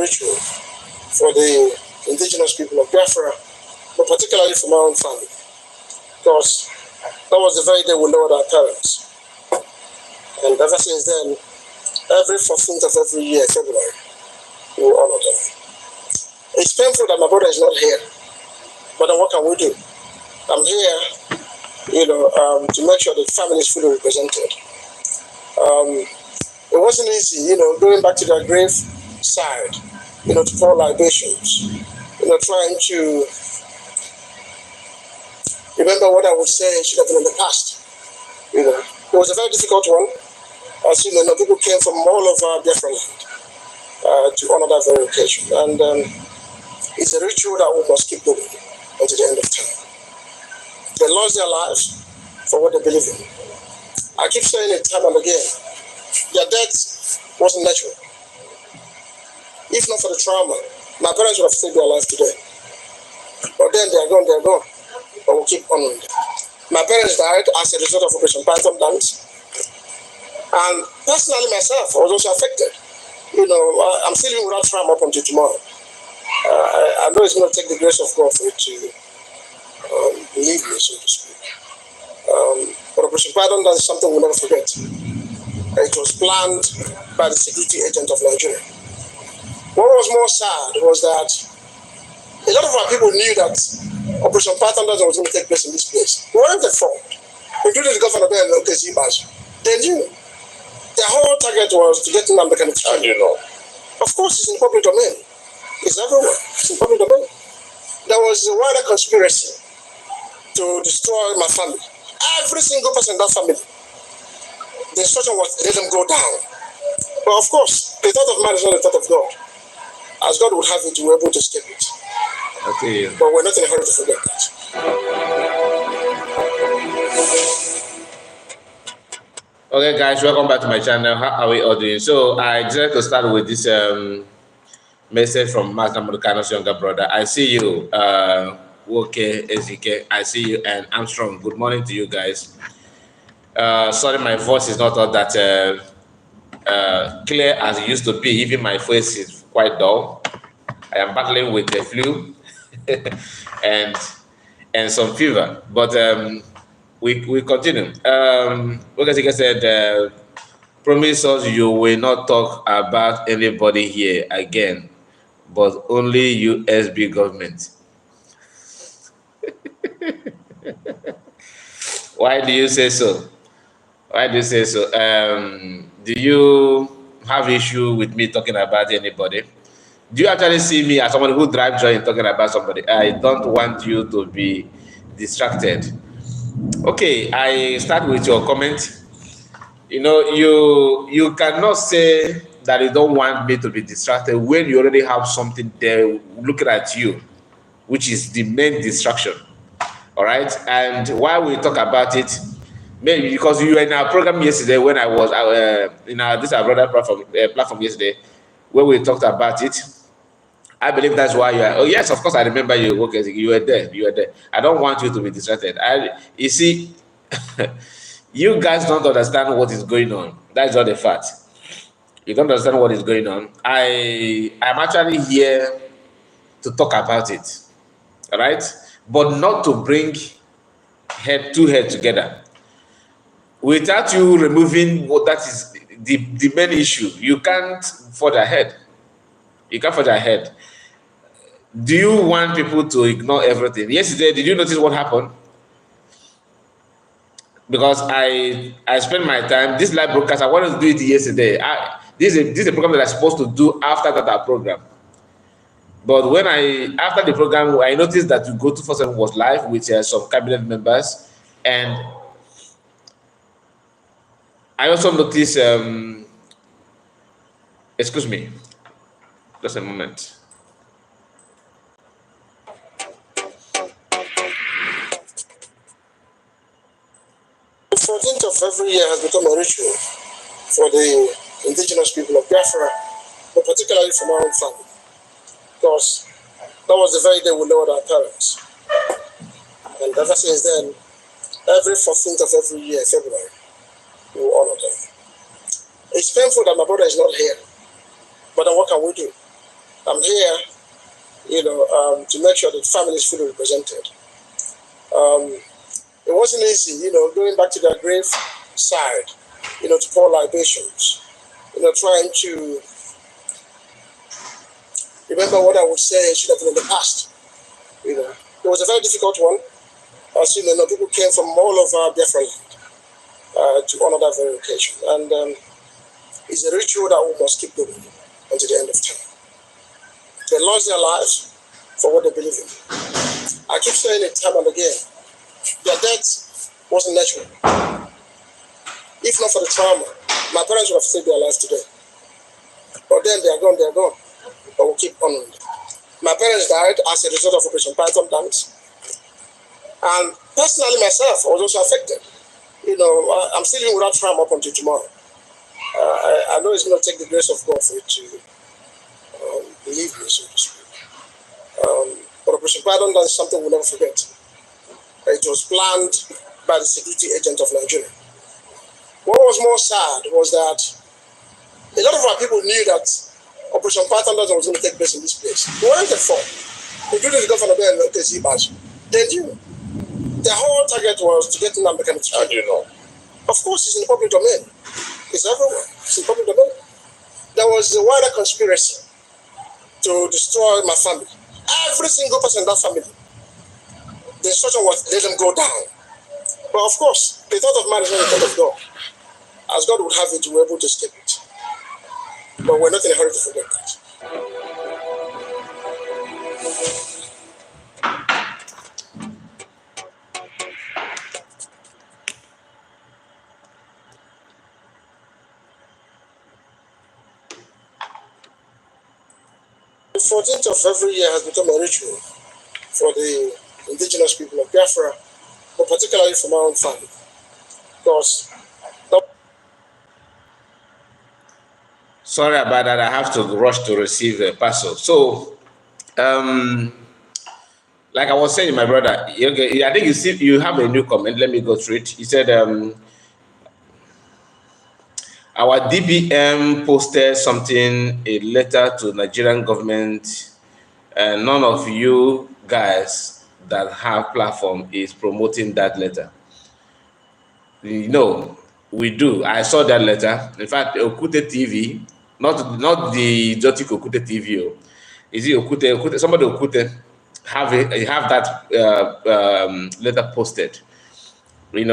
ritual for the indigenous people of Biafra, but particularly for my own family, because that was the very day we lowered our parents. And ever since then, every 14th of every year, February, we will honor them. It's painful that my brother is not here, but then what can we do? I'm here, to make sure the family is fully represented. It wasn't easy, going back to their grave side, to pour libations, trying to remember what I would say should have been in the past. It was a very difficult one. As people came from all over Biafra land to honor that very occasion. And it's a ritual that we must keep doing until the end of time. They lost their lives for what they believe in. I keep saying it time and again. Their death wasn't natural. If not for the trauma, my parents would have saved their life today. But then they're gone. But we'll keep honoring them. My parents died as a result of Operation Python dance. And personally myself, I was also affected. I'm still living without trauma up until tomorrow. I know it's going to take the grace of God for it to leave me, so to speak. But Operation Python dance is something we'll never forget. It was planned by the security agent of Nigeria. What was more sad was that a lot of our people knew that Operation Python dance was going to take place in this place. We weren't informed, including the governor there in Okazibas. They knew. Their whole target was to get in and mechanic. And of course, it's in public domain. It's everywhere. It's in public domain. There was a wider conspiracy to destroy my family. Every single person in that family. The instruction was let them go down. But of course, the thought of man is not the thought of God. As God would have it, we were able to escape it. Okay. But we're not in a hurry to forget that. Okay, guys, welcome back to my channel. How are we all doing? So I decided to start with this message from Master Murukano's younger brother. I see you, Woke, Ezike. I see you, and Armstrong. Good morning to you guys. Sorry, my voice is not all that clear as it used to be. Even my voice is quite dull. I am battling with the flu and some fever, but we continue. Like I said, promise us you will not talk about anybody here again, but only USB government. Why do you say so? Why do you say so? Do you have issue with me talking about anybody? Do you actually see me as someone who drives joy in talking about somebody? I don't want you to be distracted. Okay, I start with your comment. You cannot say that you don't want me to be distracted when you already have something there looking at you, which is the main distraction. All right, and why we talk about it, maybe because you were in our program yesterday when I was in our brother platform yesterday, where we talked about it. I believe that's why you are. Oh yes, of course I remember you. Okay, you were there. You were there. I don't want you to be distracted. You see, you guys don't understand what is going on. That's not the fact. You don't understand what is going on. I'm actually here to talk about it. All right, but not to bring head together. Without you removing what that is the main issue, you can't forge ahead. You can't forge ahead. Do you want people to ignore everything? Yesterday, did you notice what happened? Because I spent my time, this live broadcast, I wanted to do it yesterday. This is a program that I'm supposed to do after that program. But when after the program, I noticed that to go to 47 was live with some cabinet members. And I also noticed, excuse me, just a moment. The 14th of every year has become a ritual for the indigenous people of Biafra, but particularly for my own family, because that was the very day we lowered our parents. And ever since then, every 14th of every year, February, we will honor them. It's painful that my brother is not here, but then what can we do? I'm here, to make sure that family is fully represented. It wasn't easy, going back to their grave side, to pour libations, trying to remember what I would say should have been in the past. It was a very difficult one. As people came from all over Biafra land to honor that very occasion. And it's a ritual that we must keep going until the end of time. They lost their lives for what they believe in. I keep saying it time and again. Their death wasn't natural. If not for the trauma, my parents would have saved their lives today. But then they are gone. But we'll keep honoring them. My parents died as a result of Operation Python dance. And personally, myself, I was also affected. I'm still living without trauma up until tomorrow. I know it's going to take the grace of God for it to leave me, so to speak. But Operation Python dance is something we'll never forget. It was planned by the security agent of Nigeria. What was more sad was that a lot of our people knew that Operation Python dance was going to take place in this place. They weren't informed. Including the governor there in OKC badge. They knew. Their whole target was to get in American to How do you know? Of course, it's in the public domain. It's everywhere. It's in the public domain. There was a wider conspiracy to destroy my family. Every single person in that family. The instruction was let them go down. But of course, the thought of man is not the thought of God. As God would have it, we were able to escape it. But we're not in a hurry to forget that. The 14th of every year has become a ritual for the indigenous people of Biafra, but particularly for my own family. Because sorry about that. I have to rush to receive a parcel. So, like I was saying, my brother, okay, I think you have a new comment. Let me go through it. He said, our DBM posted something, a letter to Nigerian government, and none of you guys that have platform is promoting that letter. No, we do. I saw that letter. In fact, Okute TV, not the Jotik Okute TV. Is it Okute? Somebody Okute have that letter posted. And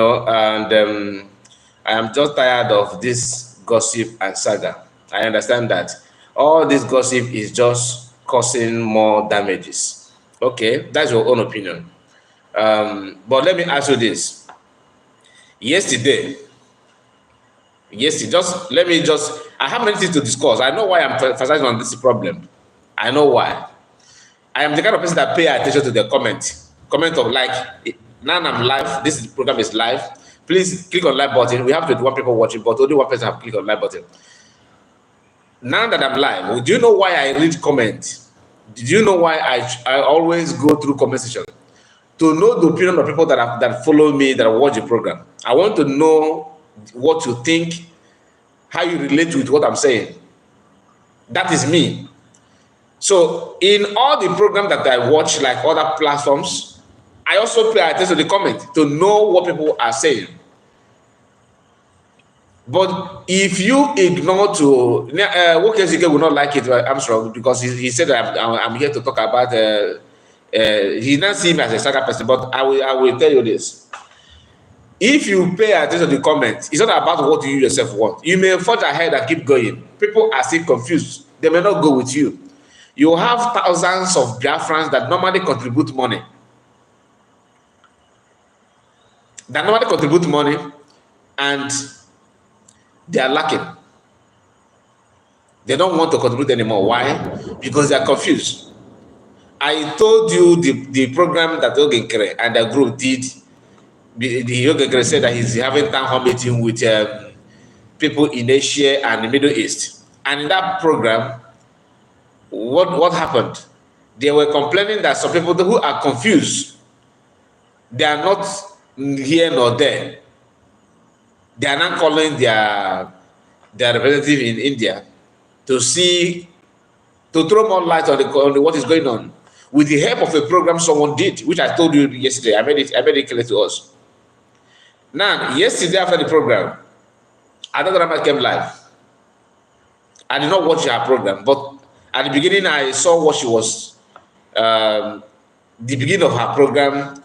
I am just tired of this gossip and saga. I understand that all this gossip is just causing more damages. Okay, that's your own opinion. But let me ask you this. Yesterday, I have many things to discuss. I know why I'm emphasizing on this problem. I know why. I am the kind of person that pay attention to the comment of like, now I'm live, this program is live. Please click on like button. We have 21 people watching, but only one person have clicked on like button. Now that I'm live, do you know why I read comment? Did you know why I always go through comment section? To know the opinion of people that follow me, that watch the program. I want to know what you think, how you relate with what I'm saying. That is me. So in all the programs that I watch, like other platforms, I also pay attention to the comment to know what people are saying. But if you ignore to, Wokezike will not like it, Armstrong, because he said that I'm here to talk about, he doesn't see me as a saga person, but I will tell you this. If you pay attention to the comments, it's not about what you yourself want. You may forge ahead and keep going. People are still confused. They may not go with you. You have thousands of Biafrans that normally contribute money. And they are lacking. They don't want to contribute anymore. Why? Because they are confused. I told you the program that Ogenkere and the group did. The Ogenkere said that he's having town hall meeting with people in Asia and the Middle East. And in that program, what happened? They were complaining that some people who are confused, they are not here nor there. They are not calling their representative in India to to throw more light on, what is going on with the help of a program someone did, which I told you yesterday. I made it clear to us. Now, yesterday after the program, another drama came live. I did not watch her program, but at the beginning I saw what she was, the beginning of her program.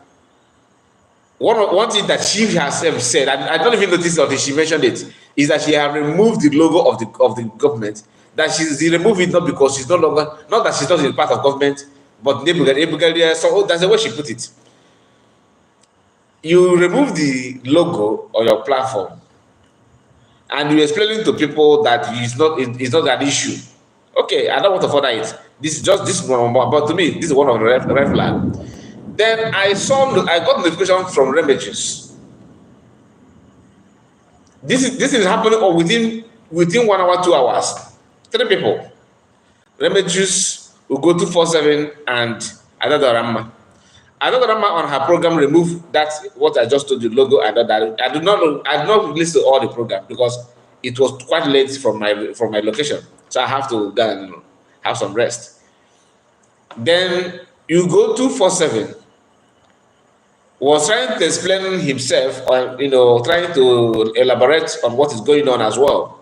One thing that she herself said, I don't even notice until she mentioned it, is that she had removed the logo of the government. That she removed it not because she's no longer, not that she's not in part of government, but so that's the way she put it. You remove the logo on your platform, and you explaining to people that it's not an issue. Okay, I don't want to further it. This is just this one, but to me, this is one of the red flag. Then I got notification from Remages. This is happening within 1 hour, 2 hours. 3 people. Remages will go 247 and Adadorama. Adadorama on her program removed that what I just told you, logo and that. I did not listen to all the program because it was quite late from my location. So I have to go and have some rest. Then you go 247. Was trying to explain himself, or trying to elaborate on what is going on as well.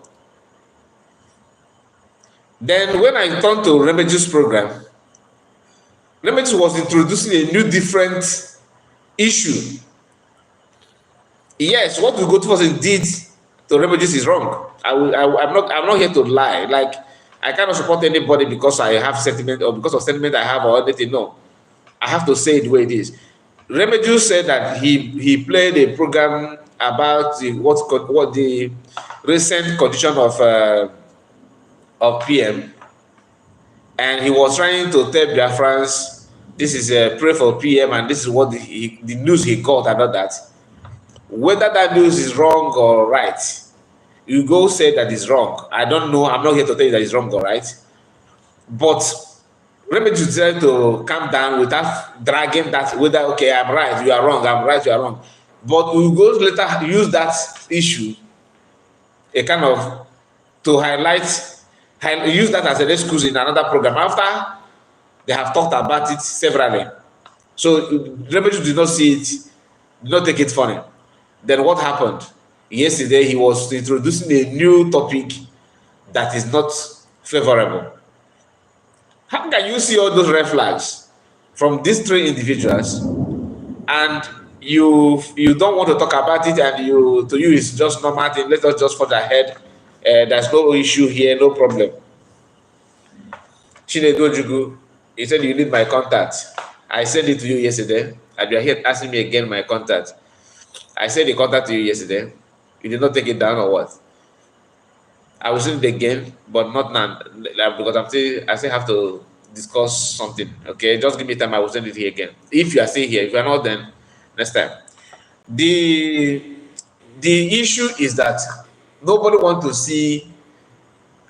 Then when I turned to Remages program, Remages was introducing a new different issue. Yes, what we go to first did to Remages is wrong. I'm not here to lie. Like, I cannot support anybody because I have sentiment or because of sentiment I have or anything. No, I have to say it the way it is. Remedios said that he played a program about what the recent condition of PM, and he was trying to tell Biafrans this is a pray for PM, and this is what the news he got about that. Whether that news is wrong or right, you go say that is wrong. I don't know. I'm not here to tell you that it's wrong or right, but Remedy try to calm down without dragging that whether okay, I'm right, you are wrong, I'm right, you are wrong. But we go later use that issue a kind of to use that as an excuse in another program after they have talked about it severally. So Remedy did not see it, did not take it funny. Then what happened? Yesterday he was introducing a new topic that is not favorable. How can you see all those red flags from these 3 individuals, and you don't want to talk about it, and to you it's just normal thing? Let us just forge ahead. There's no issue here, no problem. Chinedu Jugu, he said you need my contact. I sent it to you yesterday, and you are here asking me again my contact. I sent the contact to you yesterday. You did not take it down or what? I will send it again, but not now, because I still have to discuss something. Okay, just give me time. I will send it here again. If you are still here, if you are not, then next time. The issue is that nobody wants to see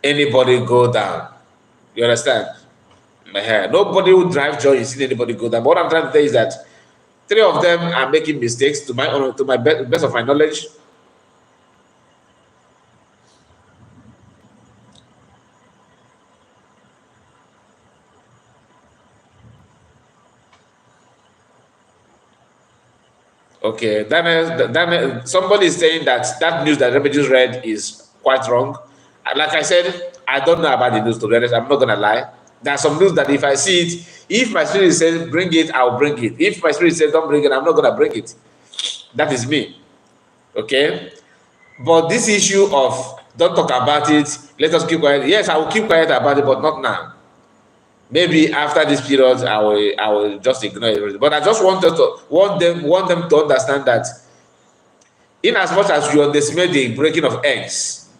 anybody go down. You understand? Nobody will drive joy in seeing anybody go down. But what I'm trying to tell you is that 3 of them are making mistakes to my best of my knowledge. Okay, then somebody is saying that news that Remedios read is quite wrong. Like I said, I don't know about the news, to be honest. I'm not gonna lie. There's some news that if I see it, if my spirit says bring it, I'll bring it. If my spirit says don't bring it, I'm not gonna bring it. That is me. Okay? But this issue of don't talk about it, let us keep quiet. Yes, I will keep quiet about it, but not now. Maybe after this period, I will just ignore it. But I just want them to understand that, in as much as we underestimate the breaking of eggs,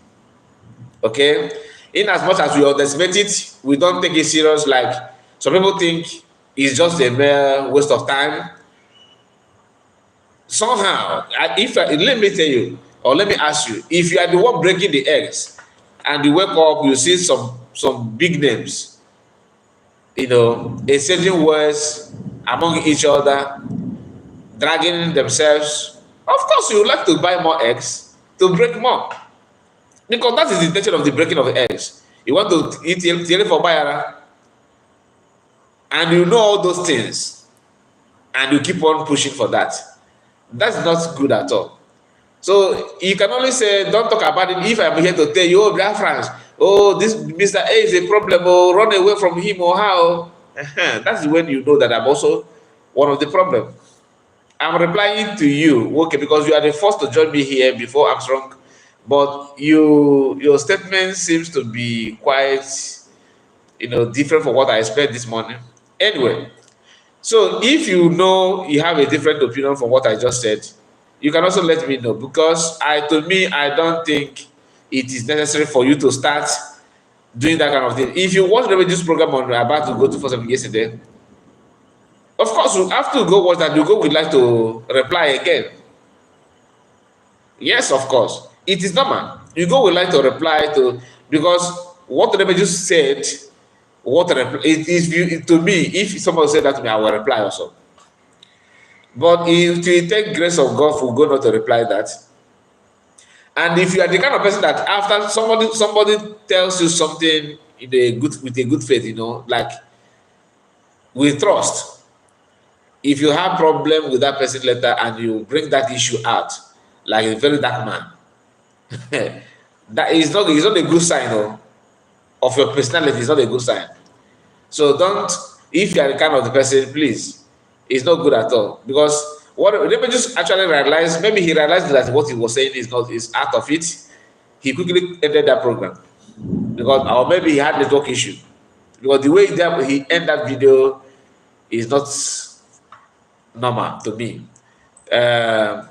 okay, in as much as we underestimate it, we don't take it serious. Like some people think it's just a mere waste of time. Somehow, let me tell you, or let me ask you, if you are the one breaking the eggs, and you wake up, you see some big names, exchanging words among each other, dragging themselves. Of course, you would like to buy more eggs to break more, because that is the intention of the breaking of the eggs. You want to eat for Bayara, and you know all those things, and you keep on pushing for that. That's not good at all. So you can only say, don't talk about it if I'm here to tell you, oh, Biafrans, oh, this Mr. A is a problem, oh, run away from him, or how. That's when you know that I'm also one of the problem. I'm replying to you, okay, because you are the first to join me here before Armstrong, but your statement seems to be quite, different from what I expect this morning. Anyway, so if you know you have a different opinion from what I just said, you can also let me know, because to me, I don't think it is necessary for you to start doing that kind of thing. If you watch the this program on about to go to 47 yesterday, of course you have to go watch that. You go would like to reply again. Yes, of course. It is normal. You go would like to reply to, because what the just said, it is to me, if someone said that to me, I will reply also. But if you take grace of God for God not to reply that, and if you are the kind of person that after somebody tells you something with a good faith, like with trust, if you have problem with that person later and you bring that issue out like a very dark man, that is not it's not a good sign of your personality. It's not a good sign. So don't, if you are the kind of the person, please, it's not good at all. Because what let me just actually realize, maybe he realized that what he was saying is out of it. He quickly ended that program, because, or maybe he had network issue, because the way that he ended that video is not normal to me. The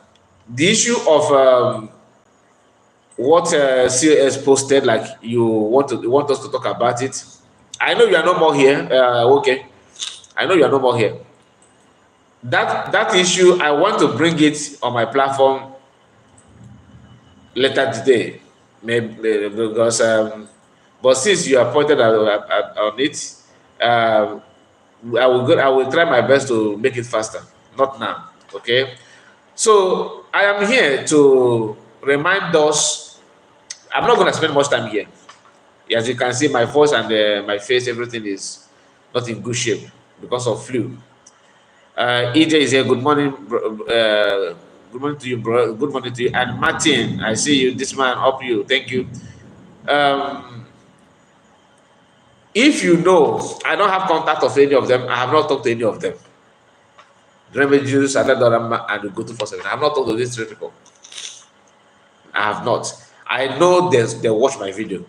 issue of what COS posted, like you want us to talk about it. I know you are no more here. Okay, I know you are no more here. That issue, I want to bring it on my platform later today, maybe because but since you are pointed on it, I will try my best to make it faster. Not now, okay? So I am here to remind us. I'm not going to spend much time here. As you can see, my voice and my face, everything is not in good shape because of flu. EJ is here. Good morning, good morning to you, bro. Good morning to you. And Martin, I see you. This man up you. Thank you. If you know, I don't have contact of any of them. I have not talked to any of them. Remedius, Adadorama, and Go2 47. I have not talked to these three people. I have not. I know they watch my video.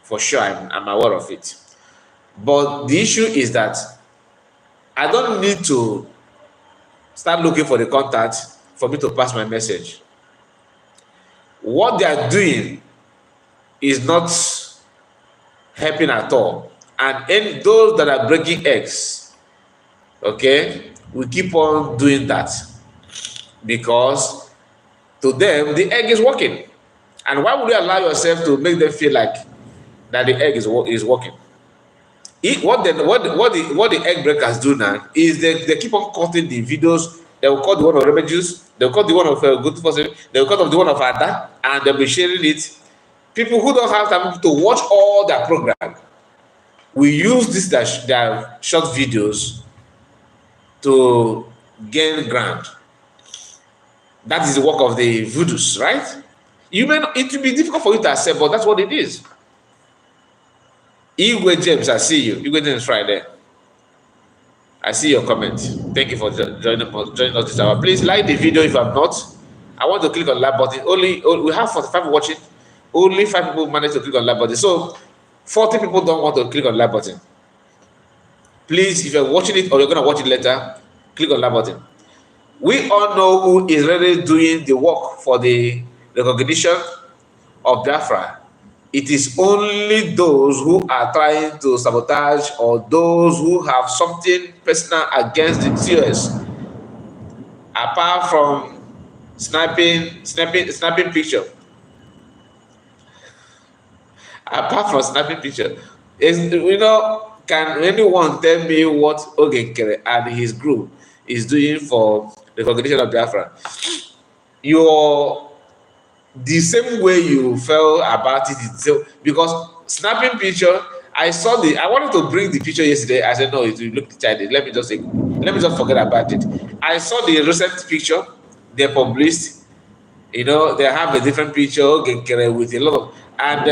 For sure, I'm aware of it. But the issue is that I don't need to start looking for the contact for me to pass my message. What they are doing is not helping at all. And those that are breaking eggs, okay, we keep on doing that, because to them the egg is working. And why would you allow yourself to make them feel like that the egg is working? What the egg breakers do now is they keep on cutting the videos. They will cut the one of Remedius, they will cut the one of Good Person, they will cut the one of Ada, and they'll be sharing it. People who don't have time to watch all their program, we use their short videos to gain ground. That is the work of the voodoos, right? It will be difficult for you to accept, but that's what it is. Igwe James, I see you. Igwe James Friday. I see your comment. Thank you for joining us this hour. Please like the video if you have not. I want to click on like button. We have 45 watching. Only 5 people managed to click on like button. So 40 people don't want to click on like button. Please, if you're watching it or you're gonna watch it later, click on like button. We all know who is really doing the work for the recognition of Biafra. It is only those who are trying to sabotage or those who have something personal against the COS. Apart from snapping picture. Apart from snapping picture, can anyone tell me what Ogenkere and his group is doing for the recognition of Biafra? The same way you felt about it, because snapping picture I wanted to bring the picture yesterday. I said, no, it will look childish. Let me just forget about it. I saw the recent picture they published. You know, they have a different picture okay, with a lot of, and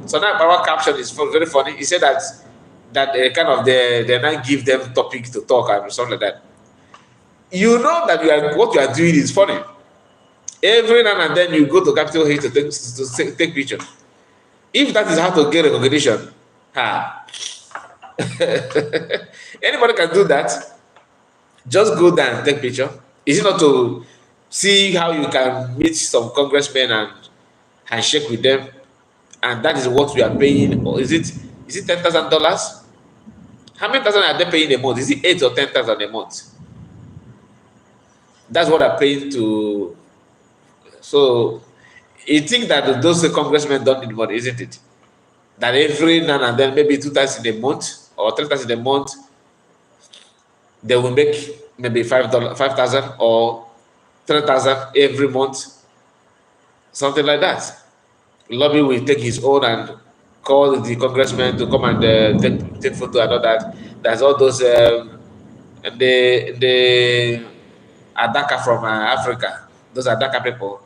so now our caption is very funny. He said that kind of they now give them topic to talk and something like that. You know that what you are doing is funny. Every now and then you go to Capitol Hill to take picture. If that is how to get recognition, ha, anybody can do that. Just go there and take picture. Is it not to see how you can meet some congressmen and handshake with them, and that is what we are paying? Or is it $10,000? How many thousand are they paying a month? Is it 8 or 10,000 a month? That's what I'm paying to. So you think that those congressmen don't need money, isn't it? That every now and then, maybe 2 times in a month or 3 times in a month, they will make maybe $5,000 or 3,000 every month, something like that. Lobby will take his own and call the congressman to come and take photo and all that. There's all those and the Adaka from Africa. Those Adaka people,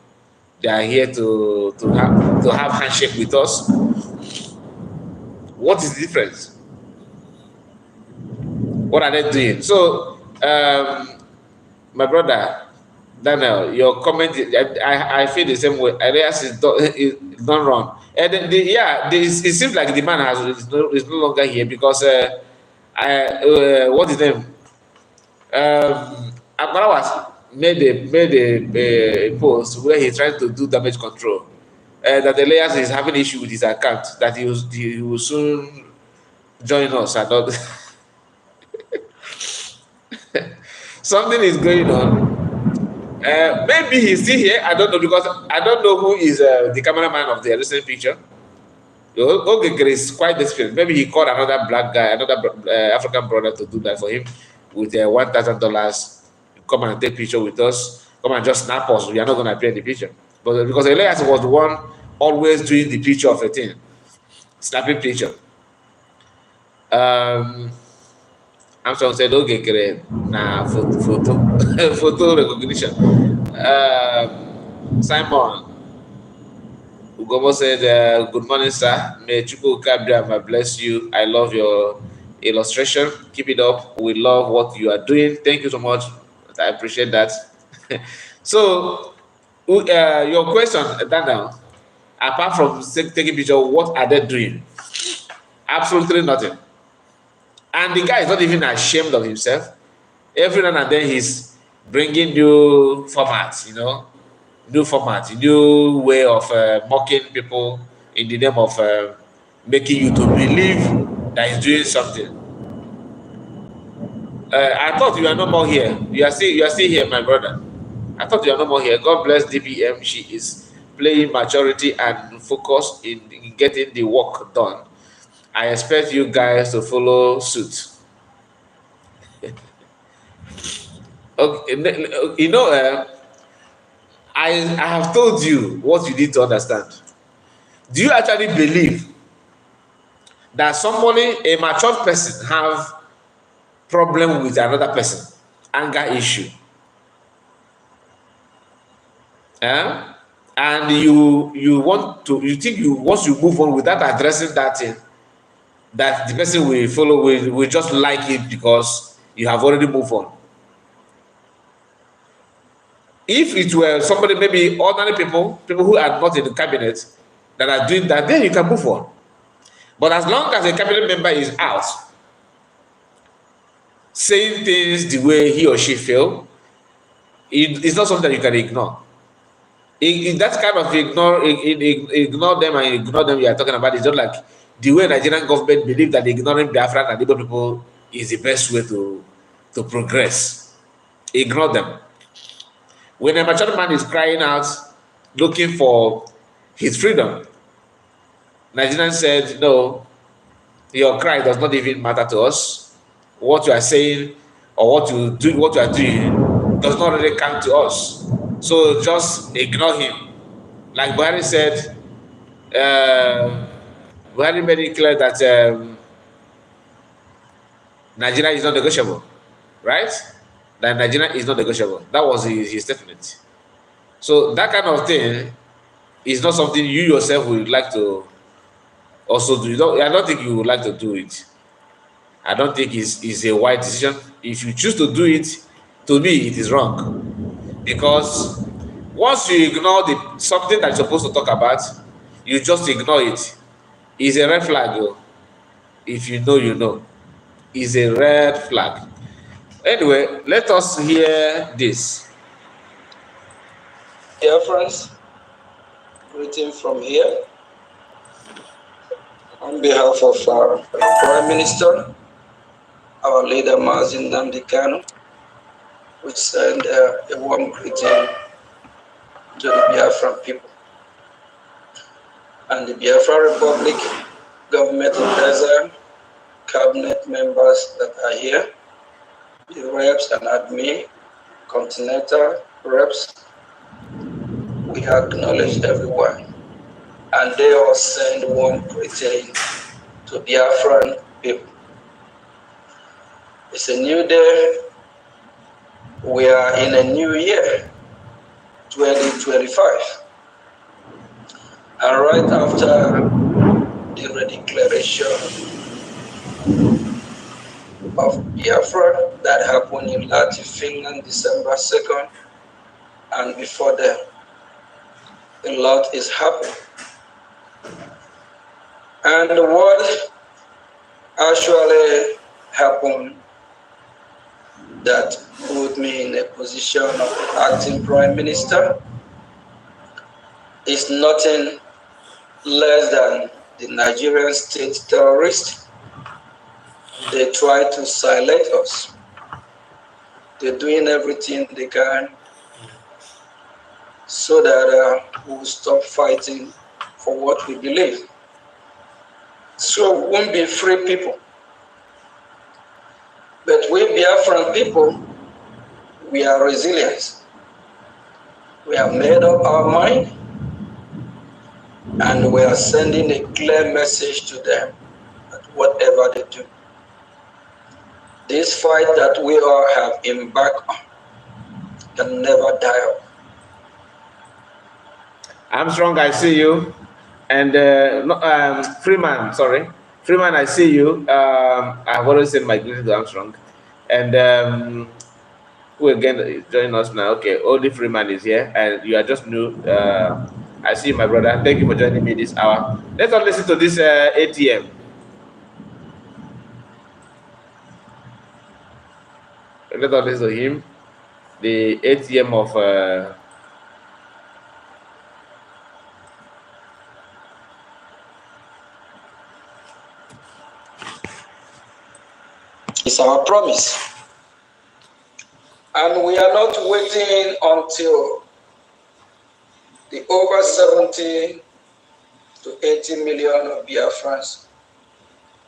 they are here to have handshake with us. What is the difference? What are they doing? So, my brother Daniel, your comment, I feel the same way. Elias is not wrong. And then it seems like the man is no longer here because what is his name? Agbara was made a post where he tried to do damage control. That Elias is having issue with his account. That he will soon join us and all. Something is going on. Maybe he's still here. I don't know because I don't know who is the cameraman of the recent picture. Ogekere is quite desperate. Maybe he called another black guy, another African brother to do that for him with $1,000. Come and take picture with us. Come and just snap us. We are not going to appear in the picture. But because Elias was the one always doing the picture of a thing, snapping picture. Armstrong said, okay, nah, photo recognition. Simon Ugomo said, good morning, sir. May Chuku Kabria bless you. I love your illustration. Keep it up. We love what you are doing. Thank you so much. I appreciate that. So, your question, Daniel, apart from taking picture, what are they doing? Absolutely nothing. And the guy is not even ashamed of himself. Every now and then he's bringing new formats, new way of mocking people in the name of making you to believe that he's doing something. I thought you are no more here. You are still here, my brother. I thought you are no more here. God bless DPM. She is playing maturity and focus in getting the work done. I expect you guys to follow suit. Okay, I have told you what you need to understand. Do you actually believe that somebody, a mature person, have problem with another person, anger issue, and you think once you move on without addressing that thing, that the person will follow will just like it because you have already moved on? If it were somebody, maybe ordinary people who are not in the cabinet that are doing that, then you can move on. But as long as a cabinet member is out saying things the way he or she feel, it's not something that you can ignore. In that kind of ignore them you are talking about, is just like the way Nigerian government believe that ignoring Biafran and Igbo people is the best way to progress. Ignore them. When a mature man is crying out, looking for his freedom, Nigerians said, no, your cry does not even matter to us. What you are saying or what you are doing does not really count to us. So just ignore him. Like Buhari said, Buhari made it clear that Nigeria is not negotiable, right? That Nigeria is not negotiable. That was his statement. So that kind of thing is not something you yourself would like to also do. I don't think you would like to do it. I don't think it's a wise decision. If you choose to do it, to me, it is wrong. Because once you ignore something that you're supposed to talk about, you just ignore it. It's a red flag. Oh. If you know, you know. It's a red flag. Anyway, let us hear this. Dear friends, greeting from here. On behalf of our Prime Minister, our leader Mazin Namdekano, we send a warm greeting to the Biafran people and the Biafra Republic, government advisor, cabinet members that are here, the reps and admin, continental reps. We acknowledge everyone, and they all send warm greeting to Biafran people. It's a new day. We are in a new year, 2025. And right after the redeclaration of Biafra that happened in Latin Finland, December 2nd, and before that, a lot is happening. And what actually happened that put me in a position of acting prime minister is nothing less than the Nigerian state terrorists. They try to silence us. They're doing everything they can so that we'll stop fighting for what we believe. So we won't be free people. But we Biafran people, we are resilient. We have made up our mind, and we are sending a clear message to them that whatever they do, this fight that we all have embarked on can never die out. Armstrong, I see you. And Freeman, I see you. I've already sent my greeting to Armstrong. And who again is joining us now? Okay, Oldie Freeman is here, and you are just new. I see you, my brother. Thank you for joining me this hour. Let us listen to this ATM. Let us listen to him. The ATM of... It's our promise. And we are not waiting until the over 70 to 80 million of Biafrans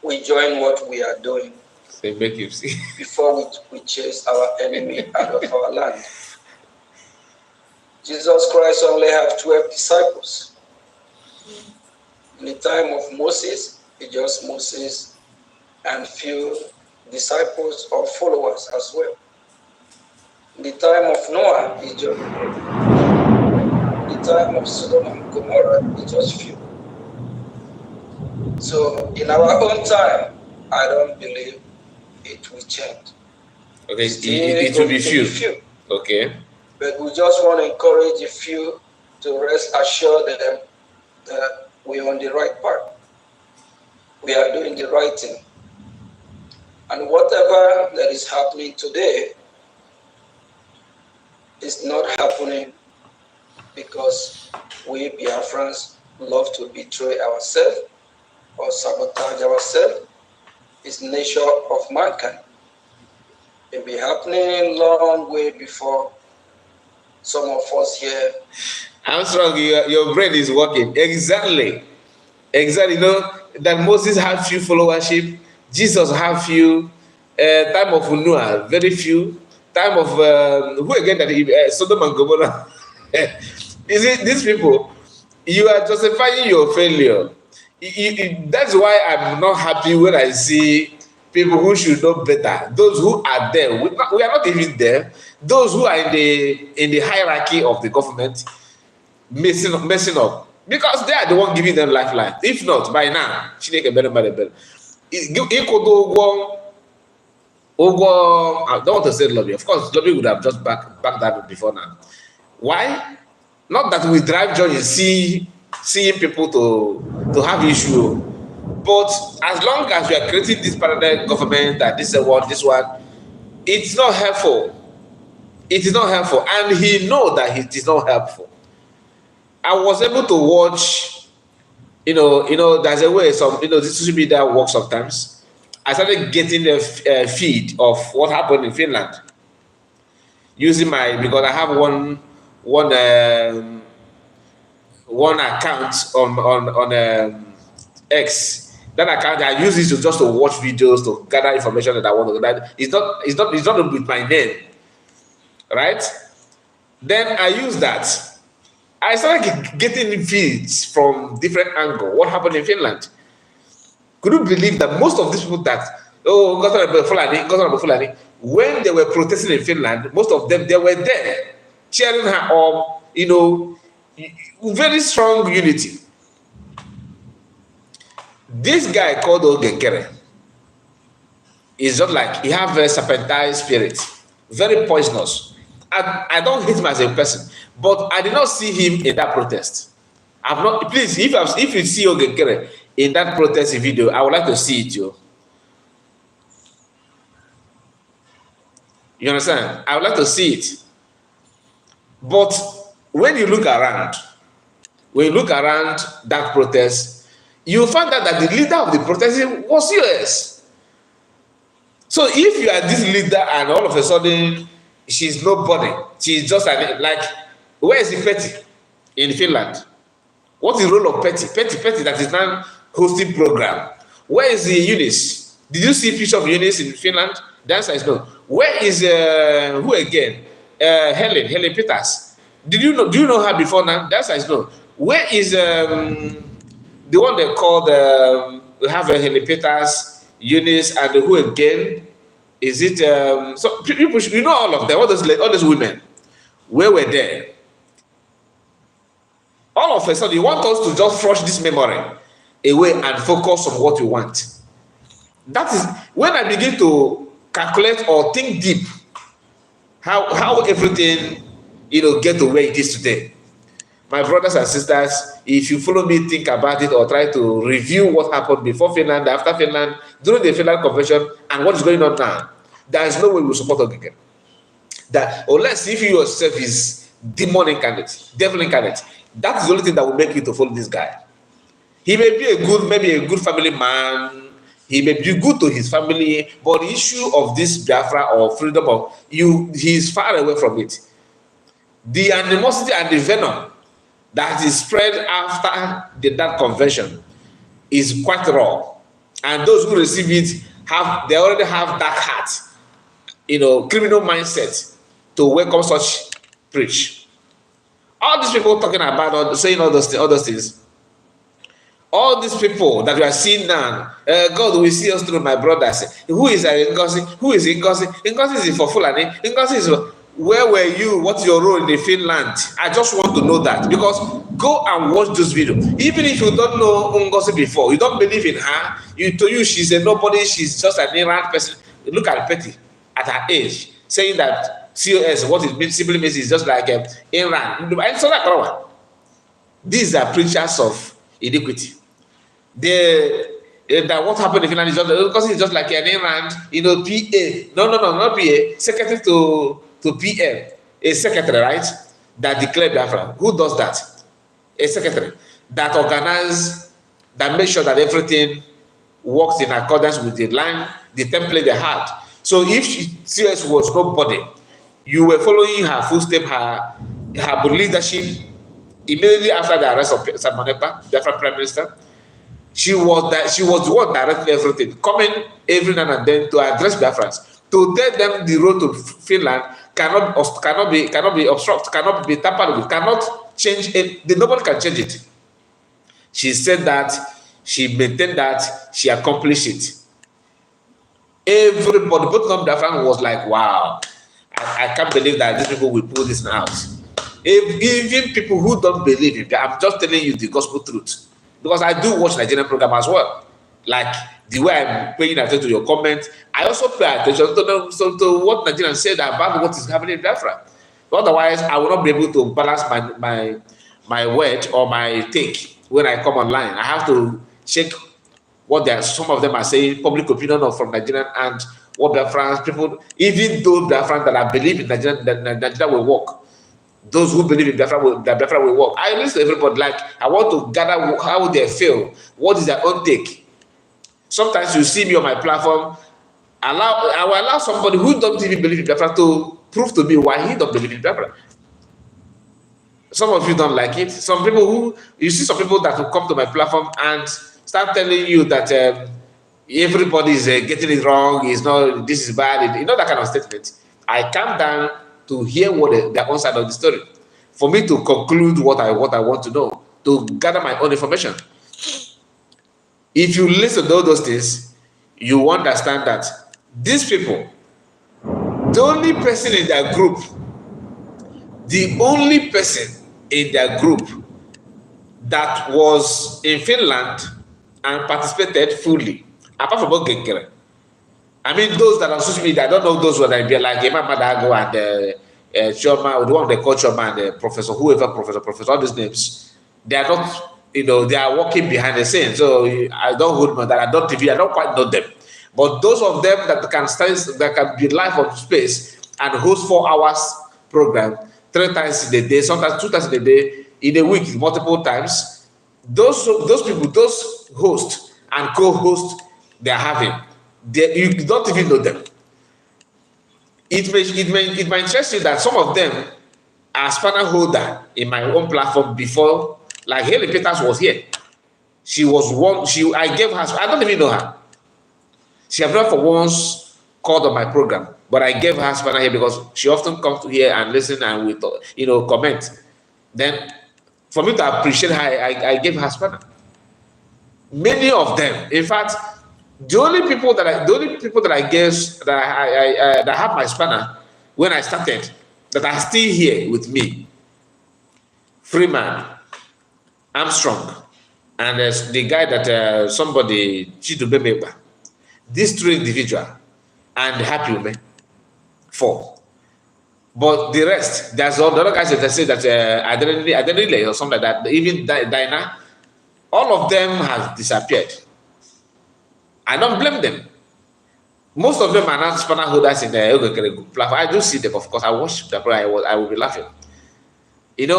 we join what we are doing. Say, make you see. Before we chase our enemy out of our land. Jesus Christ only have 12 disciples. In the time of Moses, it's just Moses and few disciples or followers as well. In the time of Noah, it's just the time of Sodom and Gomorrah, it's just few. So in our own time, I don't believe it will change. Okay, it will be few. Okay. But we just want to encourage a few to rest assured them that we're on the right path. We are doing the right thing. And whatever that is happening today is not happening because we Biafrans love to betray ourselves or sabotage ourselves. It's nature of mankind. It be happening long way before some of us here. Armstrong, your brain is working. Exactly. You know, that Moses had few followership, Jesus had few, time of Noah, very few, time of, who again that Sodom and Gomorrah. You see, these people, you are justifying your failure. That's why I'm not happy when I see people who should know better. Those who are there, we are not even there. Those who are in the hierarchy of the government messing up because they are the one giving them lifeline. If not, by now, Chineke better, better, better. Ịkwụdo ụgwọ, I don't want to say lobby. Of course, lobby would have just back that before now. Why? Not that we drive joy in seeing people to have issue, but as long as we are creating this parallel government that this one, it's not helpful. It is not helpful, and he know that it is not helpful. I was able to watch, there's a way some, this social media works sometimes. I started getting a feed of what happened in Finland using because I have one account on X. That account I use it just to watch videos to gather information that I want to gather. It's not with my name, right? Then I use that. I started getting feeds from different angles. What happened in Finland? Could you believe that most of these people when they were protesting in Finland, most of them, they were there cheering her on, very strong unity. This guy called Ogekere is just like, he have a serpentine spirit, very poisonous. I don't hate him as a person, but I did not see him in that protest. I've not. Please, if you see Ogekere in that protest video, I would like to see it, yo. You understand? I would like to see it. But when you look around that protest, you find out that the leader of the protest was US. So if you are this leader and all of a sudden she's nobody, she's just like, where is the Petty in Finland? What is the role of Petty? Petty that is now hosting program. Where is the Eunice? Did you see a picture of Eunice in Finland? The answer is no. Where is who again? Helen Peters. Do you know her before now? The answer is no. Where is the one they called we have Helen Peters, Eunice, and who again? Is it so people, you know, all of them, all those women, where were they? All of a sudden, you want us to just flush this memory away and focus on what we want. That is when I begin to calculate or think deep how everything, get to where it is today. My brothers and sisters, if you follow me, think about it or try to review what happened before Finland, after Finland, during the Finland Convention, and what is going on now, there is no way we will support Ogege. That unless if you yourself is demon incarnate, devil incarnate, that is the only thing that will make you to follow this guy. He may be a good family man. He may be good to his family, but the issue of this Biafra or freedom of he is far away from it. The animosity and the venom that is spread after that convention is quite raw, and those who receive it they already have dark heart, criminal mindset to welcome such preach. All these people talking about saying all those things. All these people that we are seeing now, God will see us through. My brothers, who is Ngozi? Who is Ngozi? Ngozi is for Fulani. Ngozi is where were you? What's your role in the Finland? I just want to know that, because go and watch those videos. Even if you don't know Ngozi before, you don't believe in her. To you she's a nobody. She's just an ignorant person. Look at Petty at her age saying that COS, what it simply means is just like Iran. These are preachers of iniquity. That what happened in Finland is just because it's just like an Iran, PA. No, not PA. Secretary to PM, a secretary, right? That declared Biafra. Who does that? A secretary that organizes, that makes sure that everything works in accordance with the line, the template they had. So if CS was nobody, you were following her footsteps, her leadership. Immediately after the arrest of Samonepa, Biafra Prime Minister, she was the one directing everything, coming every now and then to address Biafrans, to tell them the road to Finland cannot be obstructed, cannot be tampered with, cannot change it. Nobody can change it. She said that She maintained that, she accomplished it. Everybody, both non-Biafran was like, wow, I can't believe that these people will pull this out. Even people who don't believe it, I'm just telling you the gospel truth. Because I do watch Nigerian program as well. Like the way I'm paying attention to your comments, I also pay attention to what Nigerians said about what is happening in Biafra. Otherwise, I will not be able to balance my word or my take when I come online. I have to check what some of them are saying, public opinion of from Nigerian, and what Biafran people, even those Biafran that I believe in Nigeria, that Nigeria will work. Those who believe in Biafra that Biafra will work. I listen to everybody. Like, I want to gather how they feel. What is their own take? Sometimes you see me on my platform. I will allow somebody who don't even believe in Biafra to prove to me why he don't believe in Biafra. Some of you don't like it. Some people you see some people that will come to my platform and start telling you that everybody is getting it wrong. It's not. This is bad. You know, that kind of statement. I calm down to hear what the other side of the story, for me to conclude what I want to know, to gather my own information. If you listen to all those things, you understand that these people, the only person in their group that was in Finland and participated fully, apart from Ogekere. I mean, those that are on social media, I don't know those ones that be like Emma Madago and Choma, the one they call Choma and Professor, Professor, all these names. They are not, they are working behind the scenes. So I don't hold my that. I don't quite know them. But those of them that can be live on space and host 4 hours program 3 times in a day, sometimes 2 times in a day, in a week, multiple times. Those people, those hosts and co-hosts they are having, you don't even know them. It may interest you that some of them are spanner holder in my own platform before, like Haley Peters was here. She was one. I gave her. I don't even know her. She have not for once called on my program, but I gave her spanner here because she often comes to here and listen and we comment. Then, for me to appreciate her, I gave her spanner. Many of them, in fact, the only people that I guess that that have my spanner when I started that are still here with me: Freeman, Armstrong, and there's the guy that somebody Chidubemeba. These 3 individuals and Happy Women, 4. But the rest, there's all the other guys that say that identity or something like that. Even Dinah, all of them have disappeared. I don't blame them. Most of them are not spanner holders in the platform. I do see them, of course. I watch the program. I will be laughing. It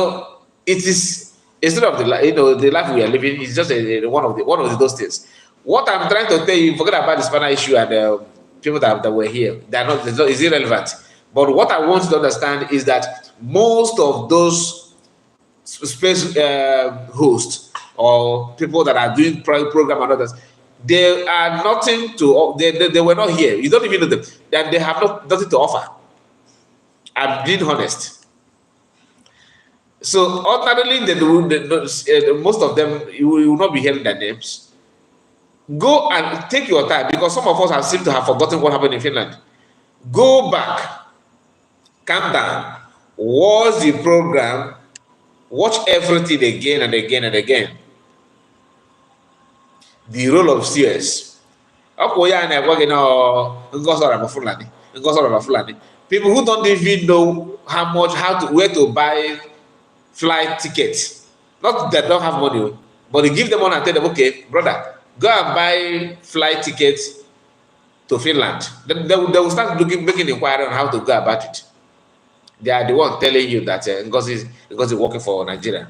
is instead of the life we are living. It's just one of those things. What I'm trying to tell you, forget about the spanner issue and people that were here. It's irrelevant. But what I want you to understand is that most of those space hosts or people that are doing program and others, they are nothing to. They were not here. You don't even know them. They have nothing to offer. I'm being honest. So ordinarily, most of them you will not be hearing their names. Go and take your time, because some of us have seemed to have forgotten what happened in Finland. Go back, calm down, watch the program, watch everything again and again and again. The role of CS. People who don't even know where to buy flight tickets. Not that they don't have money, but they give them money and tell them, okay, brother, go and buy flight tickets to Finland. Then they will start making inquiry on how to go about it. They are the ones telling you that Ngozi is working for Nigeria.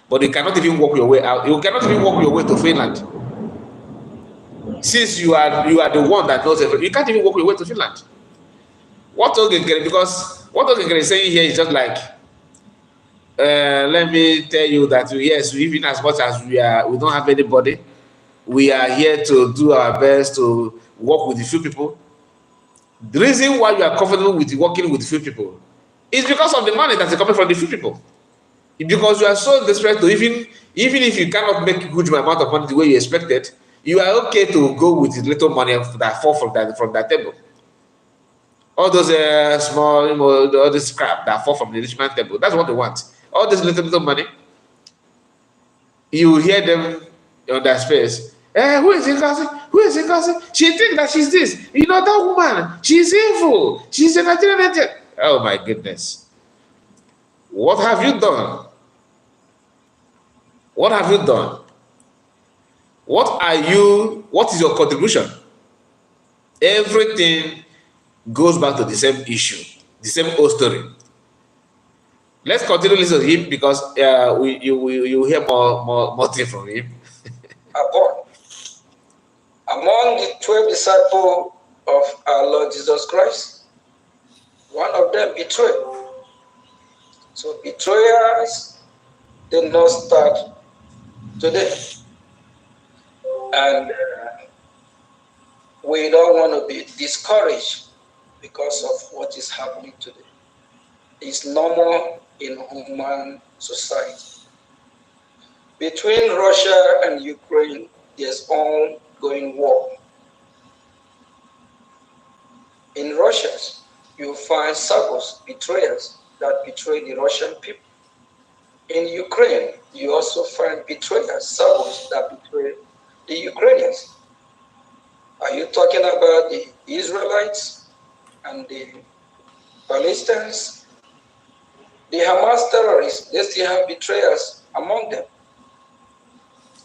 But you cannot even walk your way out. You cannot even walk your way to Finland. Since you are the one that knows everything, you can't even walk your way to Finland. What Ogekere is saying here is just like, let me tell you that yes, even as much as we don't have anybody, we are here to do our best to work with the few people. The reason why you are comfortable with working with few people is because of the money that is coming from the few people. because you are so desperate to even if you cannot make a huge amount of money the way you expected, you are okay to go with the little money that fall from that table. All those small, all this crap that fall from the rich man table. That's what they want. All this little money. You hear them on their space. Who is Ingozi? Who is Ingozi? She thinks that she's this. You know that woman. She's evil. She's a Nigerian. Oh my goodness. What have you done? What have you done? What is your contribution? Everything goes back to the same issue, the same old story. Let's continue listening to him because you hear more things from him. Among the 12 disciples of our Lord Jesus Christ, one of them betrayed. So betrayers did not start today. And we don't want to be discouraged because of what is happening today. It's normal in human society. Between Russia and Ukraine, there's ongoing war. In Russia, you find saboteurs, betrayers that betray the Russian people. In Ukraine, you also find betrayers, saboteurs that betray the Ukrainians. Are you talking about the Israelites and the Palestinians? The Hamas terrorists, they still have betrayers among them.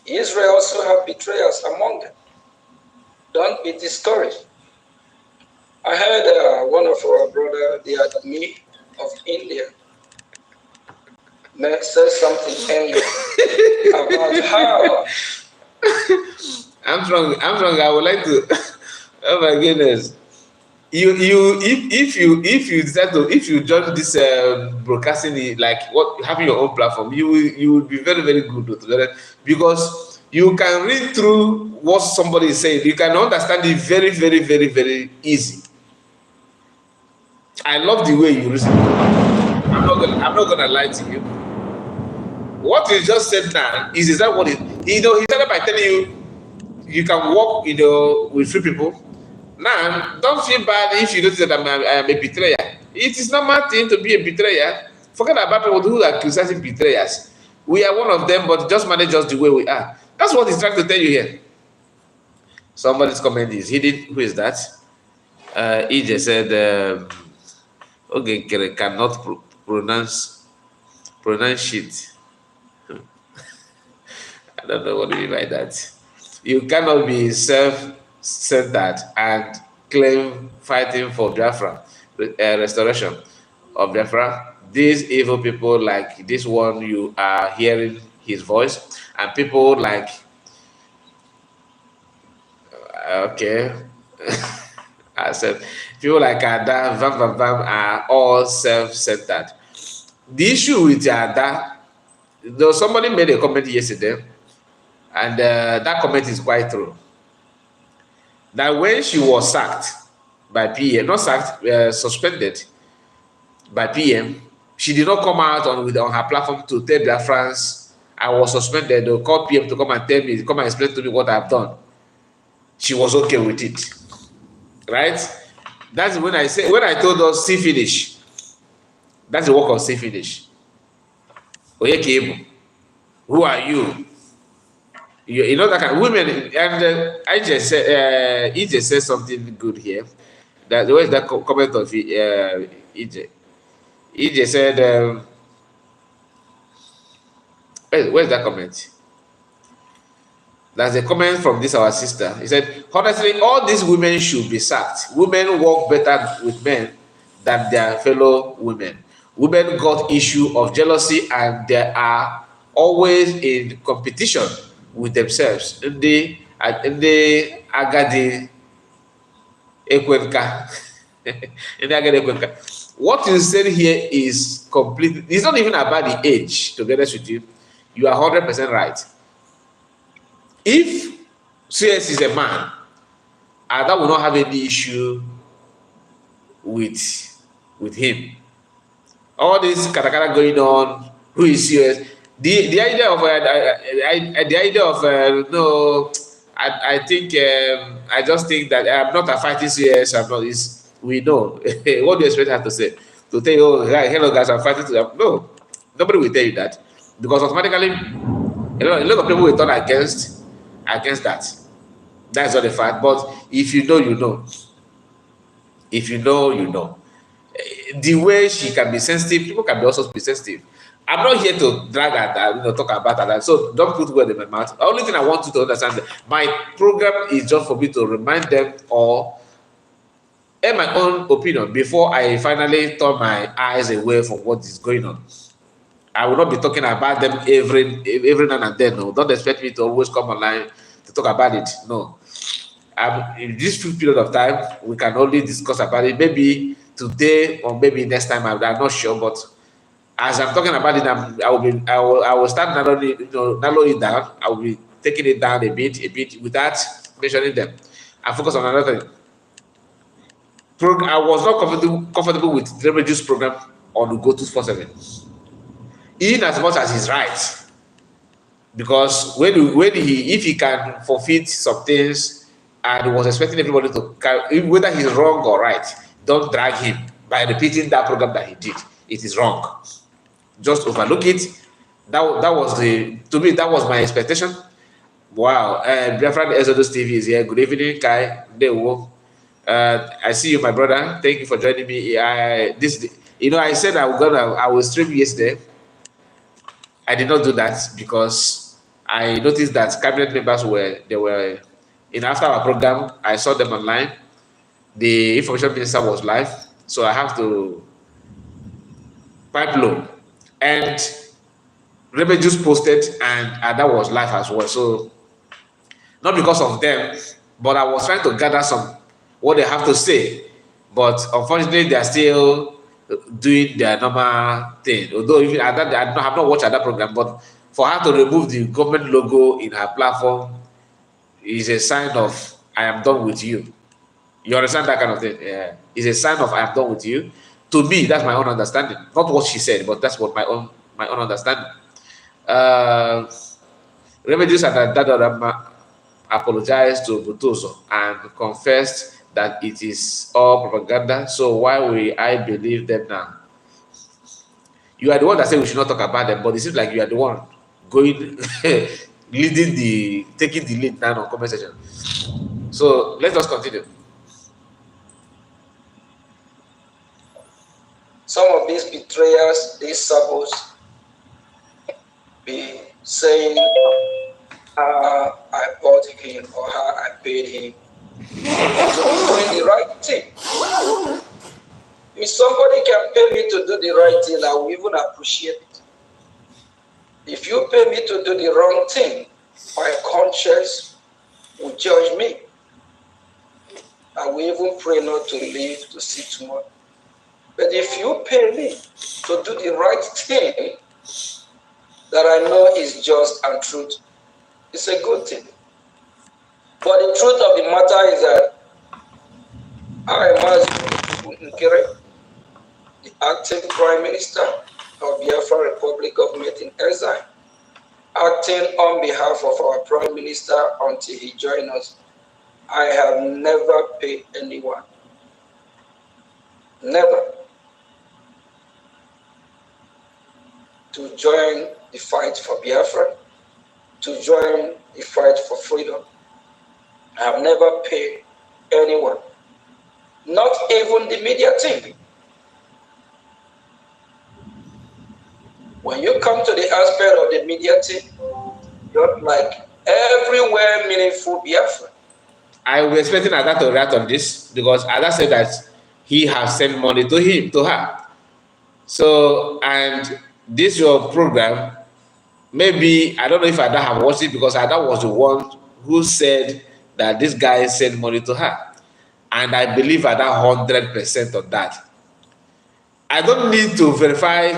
Israel also have betrayers among them. Don't be discouraged. I heard one of our brother, the army of India, said something earlier about how. I'm strong. I would like to. Oh my goodness! If you decide to, if you join this broadcasting, like what having your own platform, you will be very very good because you can read through what somebody is saying. You can understand it very very very very easy. I love the way you reason. I'm not gonna lie to you. What you just said now is that what it. He started by telling you you can walk, with free people. Now, don't feel bad if you notice that I am a betrayer. It is not my thing to be a betrayer. Forget about people who are criticizing betrayers. We are one of them, but just manage us the way we are. That's what he's trying to tell you here. Somebody's comment is hidden. Who is that? EJ said, okay, cannot pronounce it. I don't know what do you mean by that. You cannot be self-centered and claim fighting for Biafra, restoration of Biafra. These evil people like this one, you are hearing his voice, and people like, okay, I said, people like Ada, Vam are all self-centered. The issue with Ada, though somebody made a comment yesterday, and that comment is quite true. That when she was sacked by PM, not sacked, suspended by PM, she did not come out on her platform to tell their friends, I was suspended, or call PM to come and tell me, come and explain to me what I've done. She was okay with it. Right? That's when I told us, see finish. That's the work of see finish. Oyekebo, who are you? You know that kind of women, and I just said, EJ said something good here. That where's that comment of EJ? EJ said, where's that comment? That's a comment from this our sister. He said, honestly, all these women should be sacked. Women work better with men than their fellow women. Women got issue of jealousy, and they are always in competition with themselves. In the Agadi Ekwenka. What you said here is completely, it's not even about the age, to be honest with you. You are 100% right. If CS is a man, Ada will not have any issue with him. All this katakara going on who is serious. The idea of the idea of no, I think I just think that I'm not a fighting CS. I'm not. Is we know what do you expect her to say? To tell you, oh, hello guys, I'm fighting. No, nobody will tell you that because automatically a lot of people will turn against that. That's not the fact. But if you know, you know. If you know, you know. The way she can be sensitive, people can be also be sensitive. I'm not here to drag at talk about that. So don't put words in my mouth. The only thing I want you to understand that my program is just for me to remind them or air my own opinion before I finally turn my eyes away from what is going on. I will not be talking about them every now and then. No, don't expect me to always come online to talk about it. No, in this few period of time, we can only discuss about it. Maybe today or maybe next time. I'm not sure, but as I'm talking about it, I will start narrowing it down. I will be taking it down a bit without mentioning them. I focus on another thing. I was not comfortable with the reduce program on the Go 247. In as much as he's right, because if he can fulfill some things and was expecting everybody to carry, whether he's wrong or right, don't drag him by repeating that program that he did. It is wrong. Just overlook it. That was to me that was my expectation. Wow. Biafran Exodus TV is here. Good evening, Kai. I see you, my brother. Thank you for joining me. I said I will stream yesterday. I did not do that because I noticed that cabinet members were after our program. I saw them online. The information minister was live, so I have to pipe low. And Rebel just posted, and that was live as well. So not because of them, but I was trying to gather what they have to say. But unfortunately, they are still doing their normal thing. Although even I have not watched that program, but for her to remove the government logo in her platform is a sign of I am done with you. You understand that kind of thing? Yeah. It's a sign of I am done with you. To me, that's my own understanding. Not what she said, but that's what my own understanding. Remedies and Dadorama apologized to Butoso and confessed that it is all propaganda. So why will I believe them now? You are the one that said we should not talk about them, but it seems like you are the one going taking the lead now on comment section. So let us continue. Some of these betrayers, these sabos, be saying how I bought him or how I paid him. Doing the right thing. If somebody can pay me to do the right thing, I will even appreciate it. If you pay me to do the wrong thing, my conscience will judge me. I will even pray not to live to see tomorrow. But if you pay me to do the right thing that I know is just and truth, it's a good thing. But the truth of the matter is that I am the acting Prime Minister of Biafra Republic Government in exile, acting on behalf of our Prime Minister until he joins us. I have never paid anyone. Never. To join the fight for Biafra, to join the fight for freedom. I have never paid anyone, not even the media team. When you come to the aspect of the media team, you're like everywhere meaningful Biafra. I was expecting Ada to react on this because Ada said that he has sent money to her. So, and this your program, maybe, I don't know if Ada have watched it because Ada was the one who said that this guy sent money to her. And I believe Ada 100% on that. I don't need to verify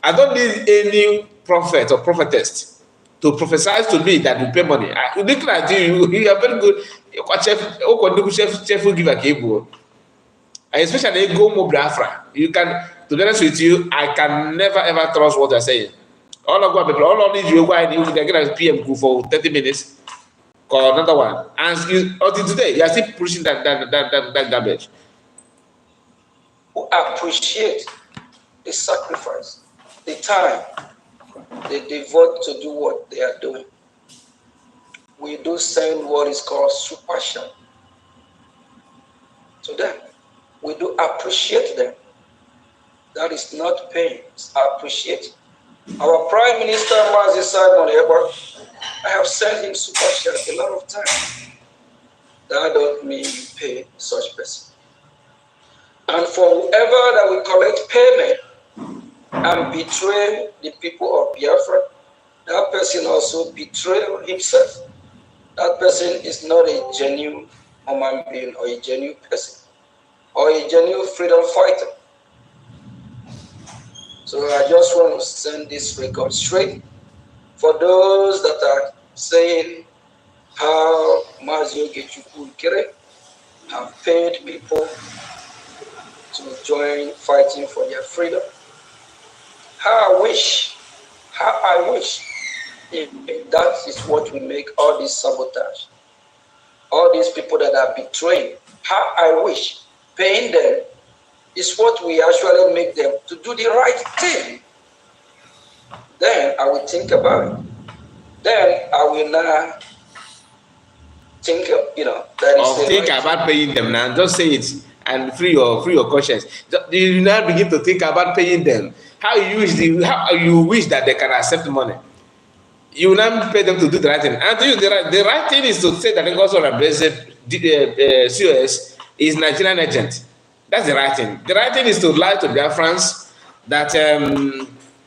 I don't need any prophet or prophetess to prophesy to me that you pay money. I look at you are very good. Chef give a cable. Especially go more Biafra. You can to be honest with you, I can never ever trust what they're saying. All of people, all of these you go and they get a PM for 30 minutes, call another one. And until today, you are still pushing that garbage. Who appreciate the sacrifice, the time they devote to do what they are doing. We do send what is called super chat to them. We do appreciate them. That is not paying, it's appreciating. Our Prime Minister, Mazi Simon Eber, I have sent him super chat a lot of times. That don't mean you pay such person. And for whoever that will collect payment and betray the people of Biafra, that person also betrayed himself. That person is not a genuine human being or a genuine person or a genuine freedom fighter. So I just want to send this record straight for those that are saying how Mazio Gechukwu Ikere have paid people to join fighting for their freedom. How I wish if that is what will make all this sabotage, all these people that are betraying, how I wish paying them is what we actually make them to do the right thing. Then I will think about it. Then I will not think of, that is think about paying them now. Just say it and free your conscience. You now begin to think about paying them. How you wish that they can accept money. You will not pay them to do the right thing. And the right thing is to say that Lagos COS is Nigerian agent. That's the right thing. The right thing is to lie to Biafrans that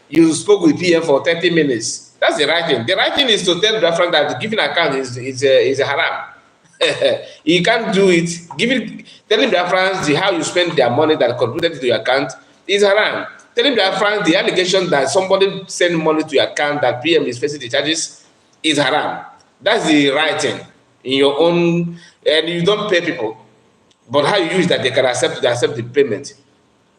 you spoke with PM for 30 minutes. That's the right thing. The right thing is to tell Biafrans that giving account is a haram. You can't do it. Telling Biafrans how you spend their money that contributed to your account is haram. Telling Biafrans the allegation that somebody sent money to your account that PM is facing the charges is haram. That's the right thing in your own, and you don't pay people. But how you use that they can accept the payment.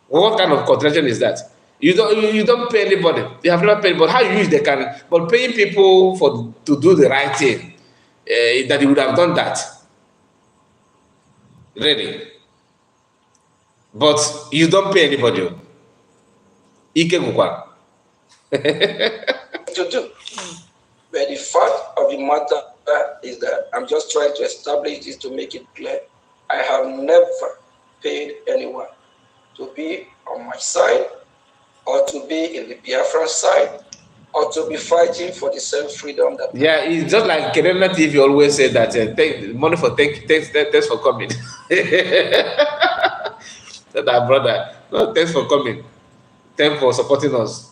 What kind of contradiction is that? You don't pay anybody. They have not paid, but how you use they can. But paying people to do the right thing, that they would have done that. Really. But you don't pay anybody. Ike Gukwa. To do. But the fact of the matter is that I'm just trying to establish this to make it clear. I have never paid anyone to be on my side or to be in the Biafran side or to be fighting for the self-freedom that... Yeah, it's just like Kenena TV always said that take money for thanks for coming. That our brother, no, thanks for coming. Thanks for supporting us.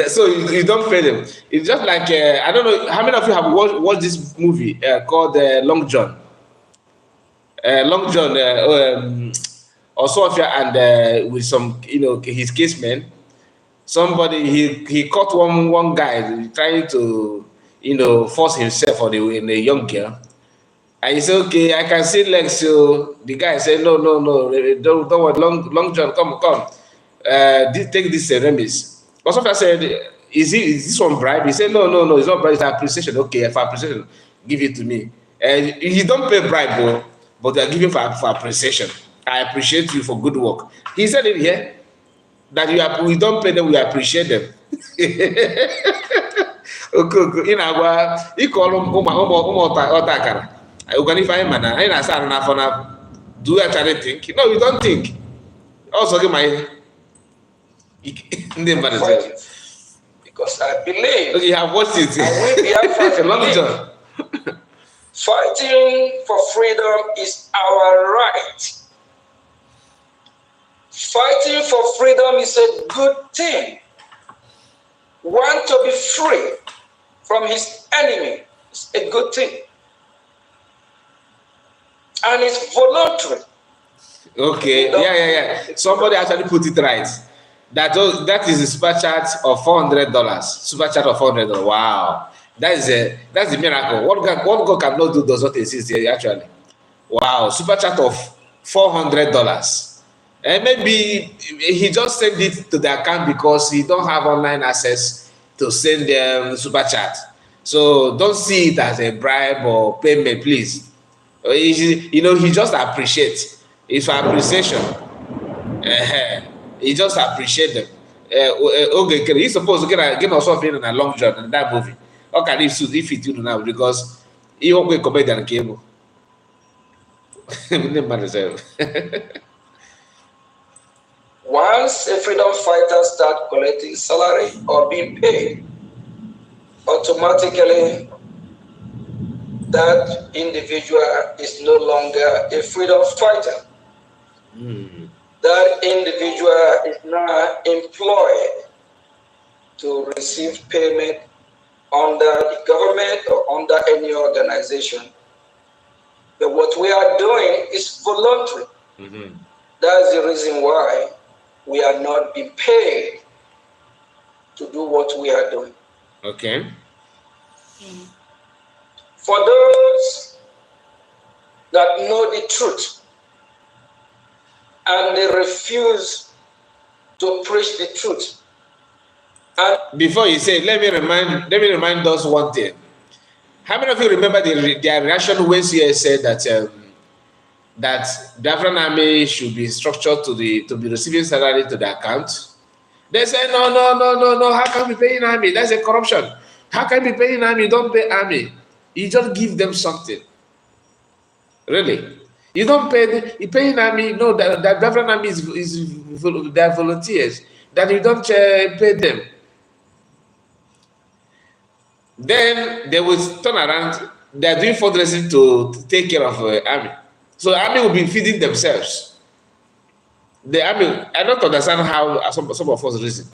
So you don't pay them. It's just like, I don't know, how many of you have watched this movie called Long John? Long John, Osofia and with some, his casemen. Somebody he caught one guy trying to, force himself on a young girl, and he said, "Okay, I can see legs." So the guy said, "No, don't worry, Long John, come, take this remis." Osofia said, "Is this one bribe?" He said, "No, it's not bribe. It's appreciation." Okay, for appreciation, give it to me. And he don't pay bribe, though. But they are giving for appreciation. I appreciate you for good work. He said it here that we don't pay them, we appreciate them. Okay. In our call Otakara. You can find man. I do you actually think? No, you don't think. Also, get my because I believe. Okay, you have watched it. Long John. Fighting for freedom is our right. Fighting for freedom is a good thing. Want to be free from his enemy is a good thing. And it's voluntary. Okay, yeah. Somebody actually put it right. That is a super chat of $400. Super chat of $400. Wow. That's the miracle. What God cannot do does not exist here, actually. Wow, super chat of $400. And maybe he just sent it to the account because he don't have online access to send them super chat. So don't see it as a bribe or payment, please. He just appreciates. It's for appreciation. He just appreciate them. Okay, he's supposed to get us in a long journey in that movie. Okay, if it you now because he won't comedian cable. Once a freedom fighter starts collecting salary or being paid, automatically that individual is no longer a freedom fighter. That individual is now employed to receive payment under the government or under any organization. But what we are doing is voluntary. That's the reason why we are not being paid to do what we are doing. Okay. For those that know the truth and they refuse to preach the truth. And before you say, let me remind us one thing. How many of you remember their reaction when CS said that the African army should be structured to be receiving salary to the account? They said, no. How can we pay army? That's a corruption. How can we pay army? Don't pay army. You just give them something. Really. You don't you pay army. No, the African army they're volunteers. That you don't pay them. Then they will turn around. They are doing fundraising to take care of army. So army will be feeding themselves. The army, I don't understand how some of us reason.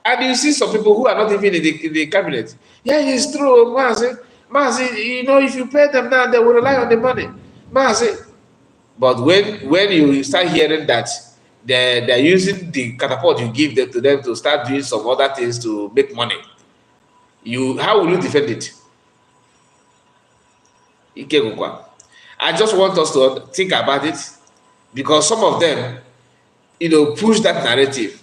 And you see some people who are not even in the cabinet. Yeah, it's true, Mazi. If you pay them now, they will rely on the money. Mazi. But when you start hearing that they're using the catapult you give them to start doing some other things to make money, how will you defend it? I just want us to think about it because some of them, push that narrative.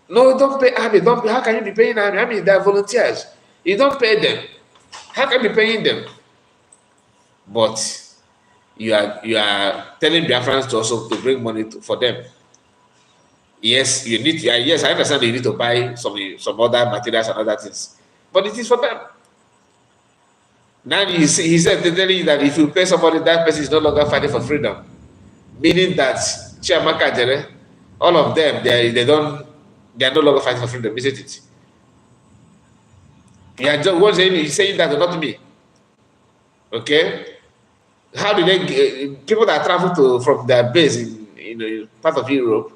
No, don't pay army. Don't pay. How can you be paying army? I mean, they're volunteers. You don't pay them. How can you be paying them? But you are telling Biafrans to also to bring money for them. Yes, you need. Yes, I understand you need to buy some other materials and other things, but it is for them. Now he said telling you that if you pay somebody, that person is no longer fighting for freedom, meaning that Chiamaka Jere, all of them, they are no longer fighting for freedom, isn't it? You are just saying that, not me. Okay, how do they people that travel from their base in part of Europe,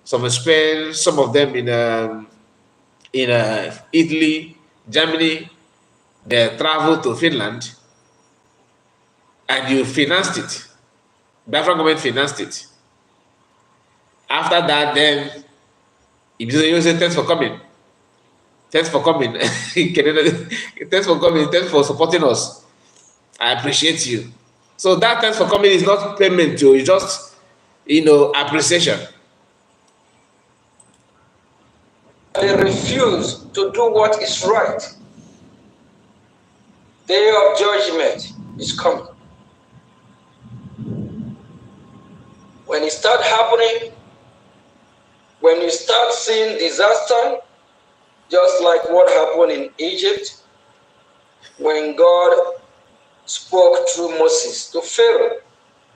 some in Spain, some of them in Italy, Germany, they travel to Finland, and you financed it. The African government financed it. After that, then you say thanks for coming. Thanks for coming. Thanks for coming. Thanks for supporting us. I appreciate you. So that thanks for coming is not payment to you, it's just appreciation. they refuse to do what is right. Day of judgment is coming. When it starts happening, when you start seeing disaster, just like what happened in Egypt, when God spoke through Moses to Pharaoh,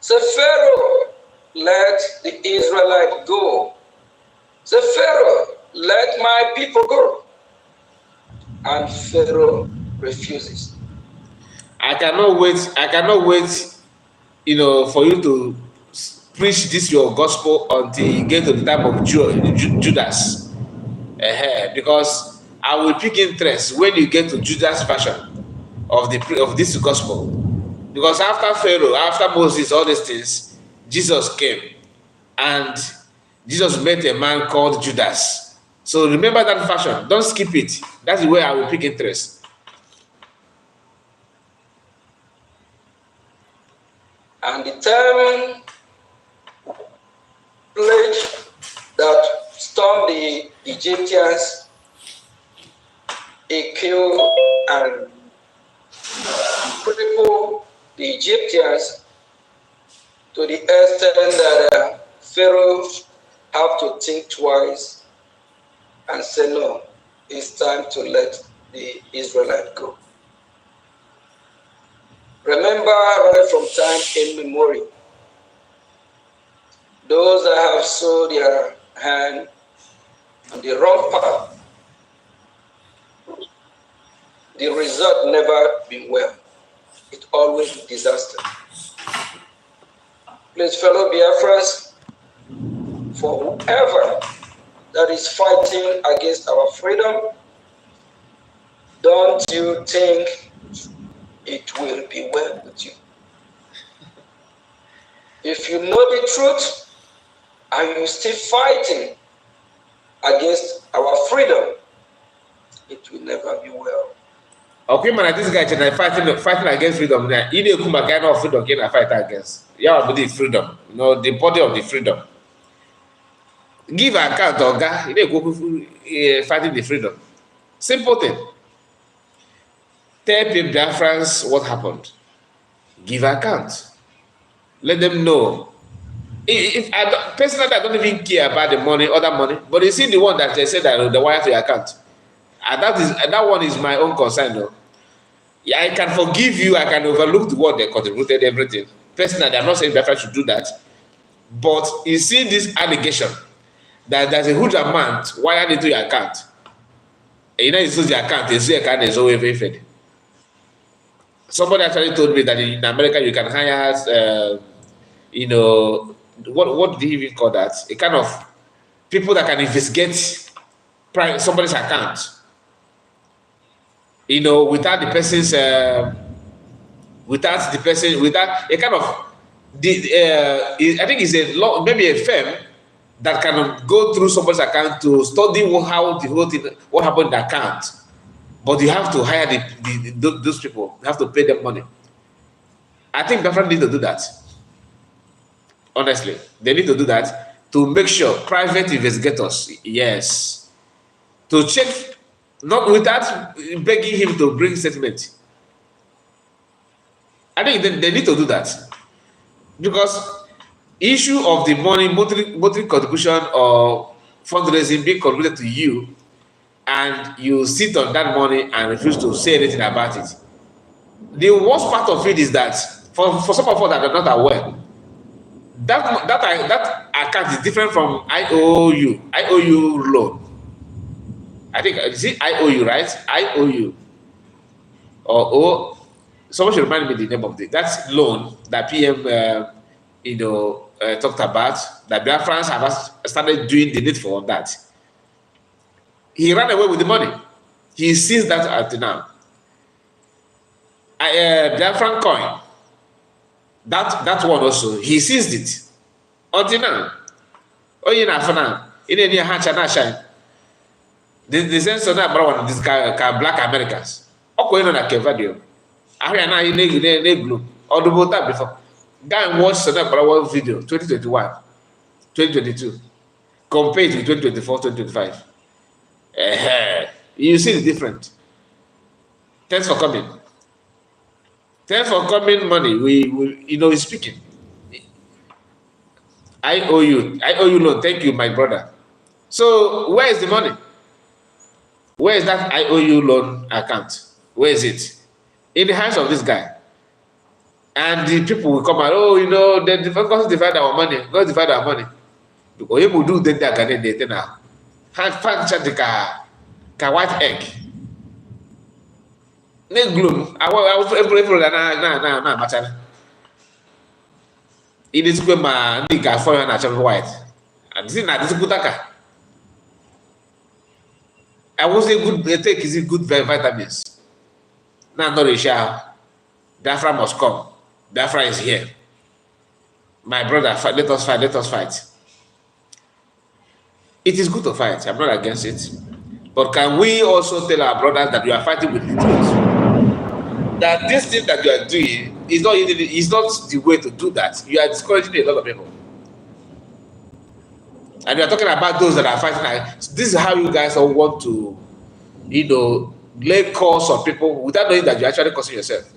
said, Pharaoh, let the Israelite go. Say, Pharaoh, let my people go. And Pharaoh refuses. I cannot wait, for you to preach this your gospel until you get to the time of Judas. Because I will pick interest when you get to Judas' version of this gospel. Because after Pharaoh, after Moses, all these things, Jesus came. And Jesus met a man called Judas. So remember that fashion. Don't skip it. That's the way I will pick interest. And the term pledge Egyptians kill and cripple the Egyptians to the extent that Pharaoh have to think twice and say, no, it's time to let the Israelites go. Remember, right from time immemorial, those that have sold their hand on the wrong path, the result never been well. It always be disaster. Please, fellow Biafras, for whoever that is fighting against our freedom, don't you think it will be well with you? If you know the truth and you still fighting against our freedom, it will never be well. Okay, man, this guy is fighting against freedom. Now, you need to come again of freedom again and fight against. Yeah, but the freedom, you know, the body of the freedom. Give an account, Oga. You need to go fighting the freedom. Simple thing. Tell people, Biafrans, what happened. Give account. Let them know. If personally, I don't even care about the money, other money, but you see the one that they said that the wire to your account, and that one is my own concern, though. Yeah, I can forgive you. I can overlook the what they contributed, everything. Personally, I'm not saying Biafra should do that, but you see this allegation that there's a huge amount wired into your account. And you know, it's the account. It's the account is always very fed. Somebody actually told me that in America you can hire, you know, what do you even call that? A kind of people that can investigate somebody's account. You know, without a kind of I think it's maybe a firm that can go through somebody's account to study how the whole thing, what happened in the account. But you have to hire those people. You have to pay them money. I think Biafra need to do that. Honestly, they need to do that to make sure private investigators, yes, to check, not without begging him to bring statement. I think they need to do that because issue of the money, monthly contribution or fundraising being contributed to you, and you sit on that money and refuse to say anything about it. The worst part of it is that for some of us that are not aware, that account is different from IOU loan. I think is it IOU, right? IOU or someone should remind me the name of it. That's loan that PM talked about, that Biafrans have started doing the needful on that. He ran away with the money. He seized that until now. Biafran coin, that one also, he seized it until now. Oh, you know, for now, in any hatch and shine. The sense of that one, this guy, black Americans. Okay, no, that video. I hear now in blue. Or the boat before. Guy and watch that one video, 2021, 2022, compared to 2024, 2025. You see the difference. Thanks for coming. Thanks for coming, money. We speaking. I owe you loan. Thank you, my brother. So where is the money? Where is that IOU loan account? Where is it? In the hands of this guy. And the people will come out, they divide our money. God divide our money. Because you will do that now. Hand chat the white egg. Ne gloom. I will na machana. It is where my nigga for an white. And this is not this good. I will say good take is it good vitamins. Now not a shower. Biafra must come. Biafra is here. My brother, let us fight. It is good to fight. I'm not against it. But can we also tell our brothers that we are fighting with the truth? That this thing that you are doing is not the way to do that. You are discouraging a lot of people. And we are talking about those that are fighting. This is how you guys all want to, lay calls on people without knowing that you're actually causing yourself.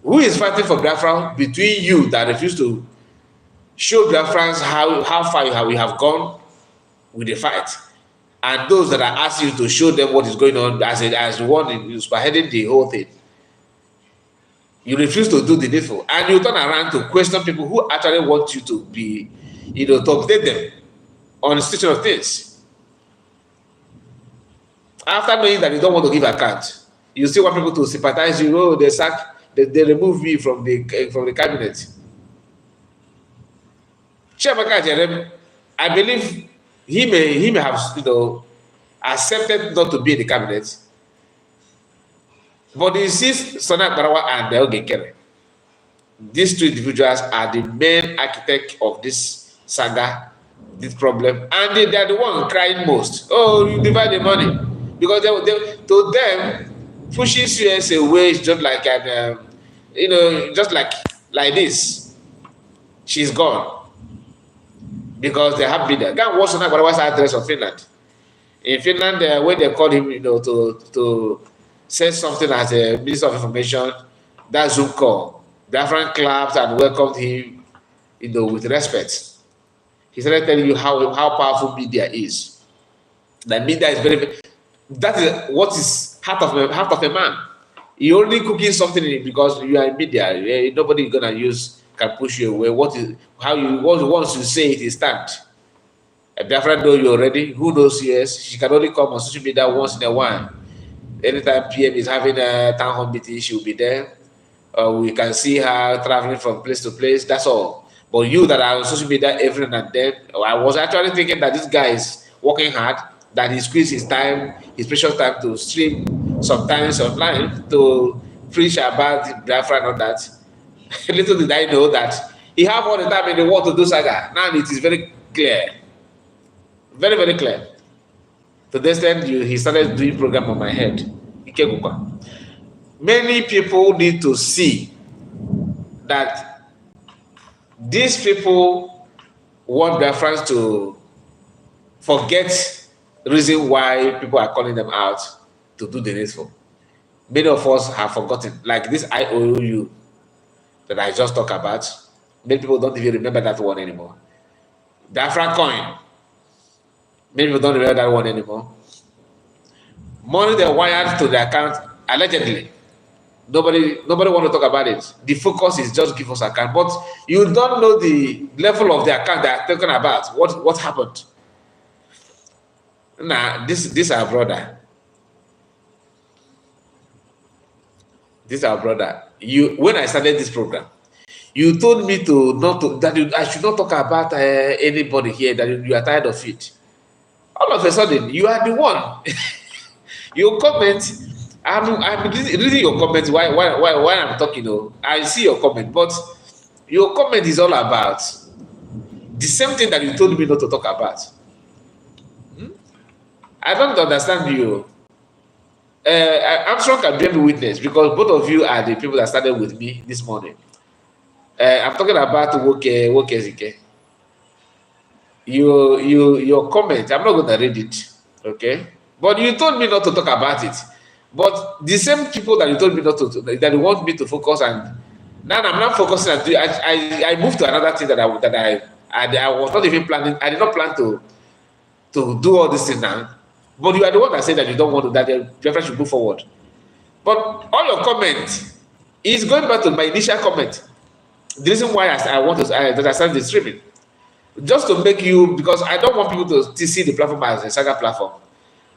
Who is fighting for Biafra between you that refuse to show Biafrans how far we have gone with the fight, and those that are asking you to show them what is going on as the one spearheading the whole thing? You refuse to do the needful, and you turn around to question people who actually want you to be, to update them on the situation of things. After knowing that you don't want to give account, you still want people to sympathize you. Oh, they remove me from the cabinet. Chiamaka Jerem, I believe he may have accepted not to be in the cabinet, but he sees Sana Barawa and Ogekere. These two individuals are the main architect of this saga, this problem, and they are the one crying most. Oh, you divide the money, because to them pushing CS away is just like an just like this. She's gone because they have been there. Go and watch Sana Barawa's address of Finland. In Finland, when they called him, to say something as a Minister of Information, that Zoom call, Biafran clapped and welcomed him, with respect. He started telling you how powerful media is. That media is very, that is what is heart of a man. You only cooking something in it because you are in media. Nobody can push you away. Once you say it is stamped. Biafran know you already. Who knows? Yes, she can only come on social media once in a while. Anytime PM is having a town hall meeting, she will be there. We can see her traveling from place to place. That's all. But you that are on social media every now and then, I was actually thinking that this guy is working hard, that he squeezed his precious time to stream sometimes online to preach about Biafra and all that. Little did I know that he have all the time in the world to do saga. Now it is very clear. Very, very clear. To the extent he started doing program on my head. Many people need to see that these people want their friends to forget the reason why people are calling them out to do the needful. Many of us have forgotten, like this IOU that I just talked about. Many people don't even remember that one anymore. Biafra coin. Many people don't remember that one anymore. Money they wired to the account allegedly. Nobody want to talk about it. The focus is just give us account, but you don't know the level of the account they are talking about. What happened? Nah, this our brother. This our brother. When I started this program, you told me I should not talk about anybody here, that you are tired of it. All of a sudden, you are the one. Your comment, I'm reading your comments while I'm talking. I see your comment, but your comment is all about the same thing that you told me not to talk about. I don't understand you. Armstrong can be a witness because both of you are the people that started with me this morning. I'm talking about Woke Zike. Your comment, I'm not going to read it, okay? But you told me not to talk about it. But the same people that you told me not to, that you want me to focus on, now I'm not focusing on. I moved to another thing that I was not even planning. I did not plan to do all this thing now. But you are the one that said that you don't want to, that the preference should move forward. But all your comments is going back to my initial comment. The reason why I want to that I started the streaming, just to make you, because I don't want people to see the platform as a saga platform.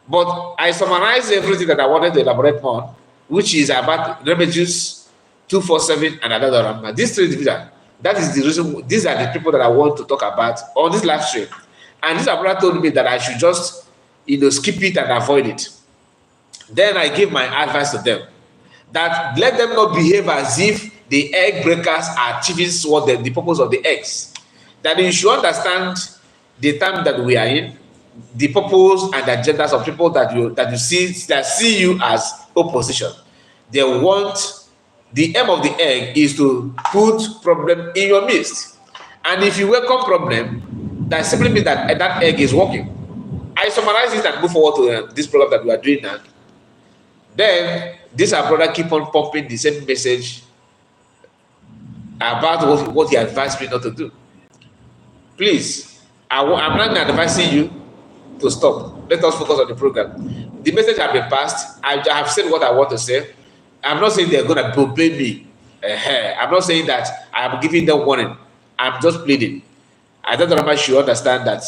But I summarized everything that I wanted to elaborate on, which is about Remejuice, 247, and another. These three individuals, that is the reason. These are the people that I want to talk about on this live stream. And this brother told me that I should just, skip it and avoid it. Then I give my advice to them that let them not behave as if the egg breakers are achieving what the purpose of the eggs. That you should understand the time that we are in, the purpose and the agendas of people that you see you as opposition. They want, the aim of the egg is to put problem in your midst. And if you welcome problem, that simply means that that egg is working. I summarize it and move forward to this program that we are doing now. Then this our brother keep on pumping the same message about what he advised me not to do. Please, I'm not advising you to stop. Let us focus on the program. The message has been passed. I have said what I want to say. I'm not saying they're going to obey me. I'm not saying that I'm giving them warning. I'm just pleading. I don't know how much you understand that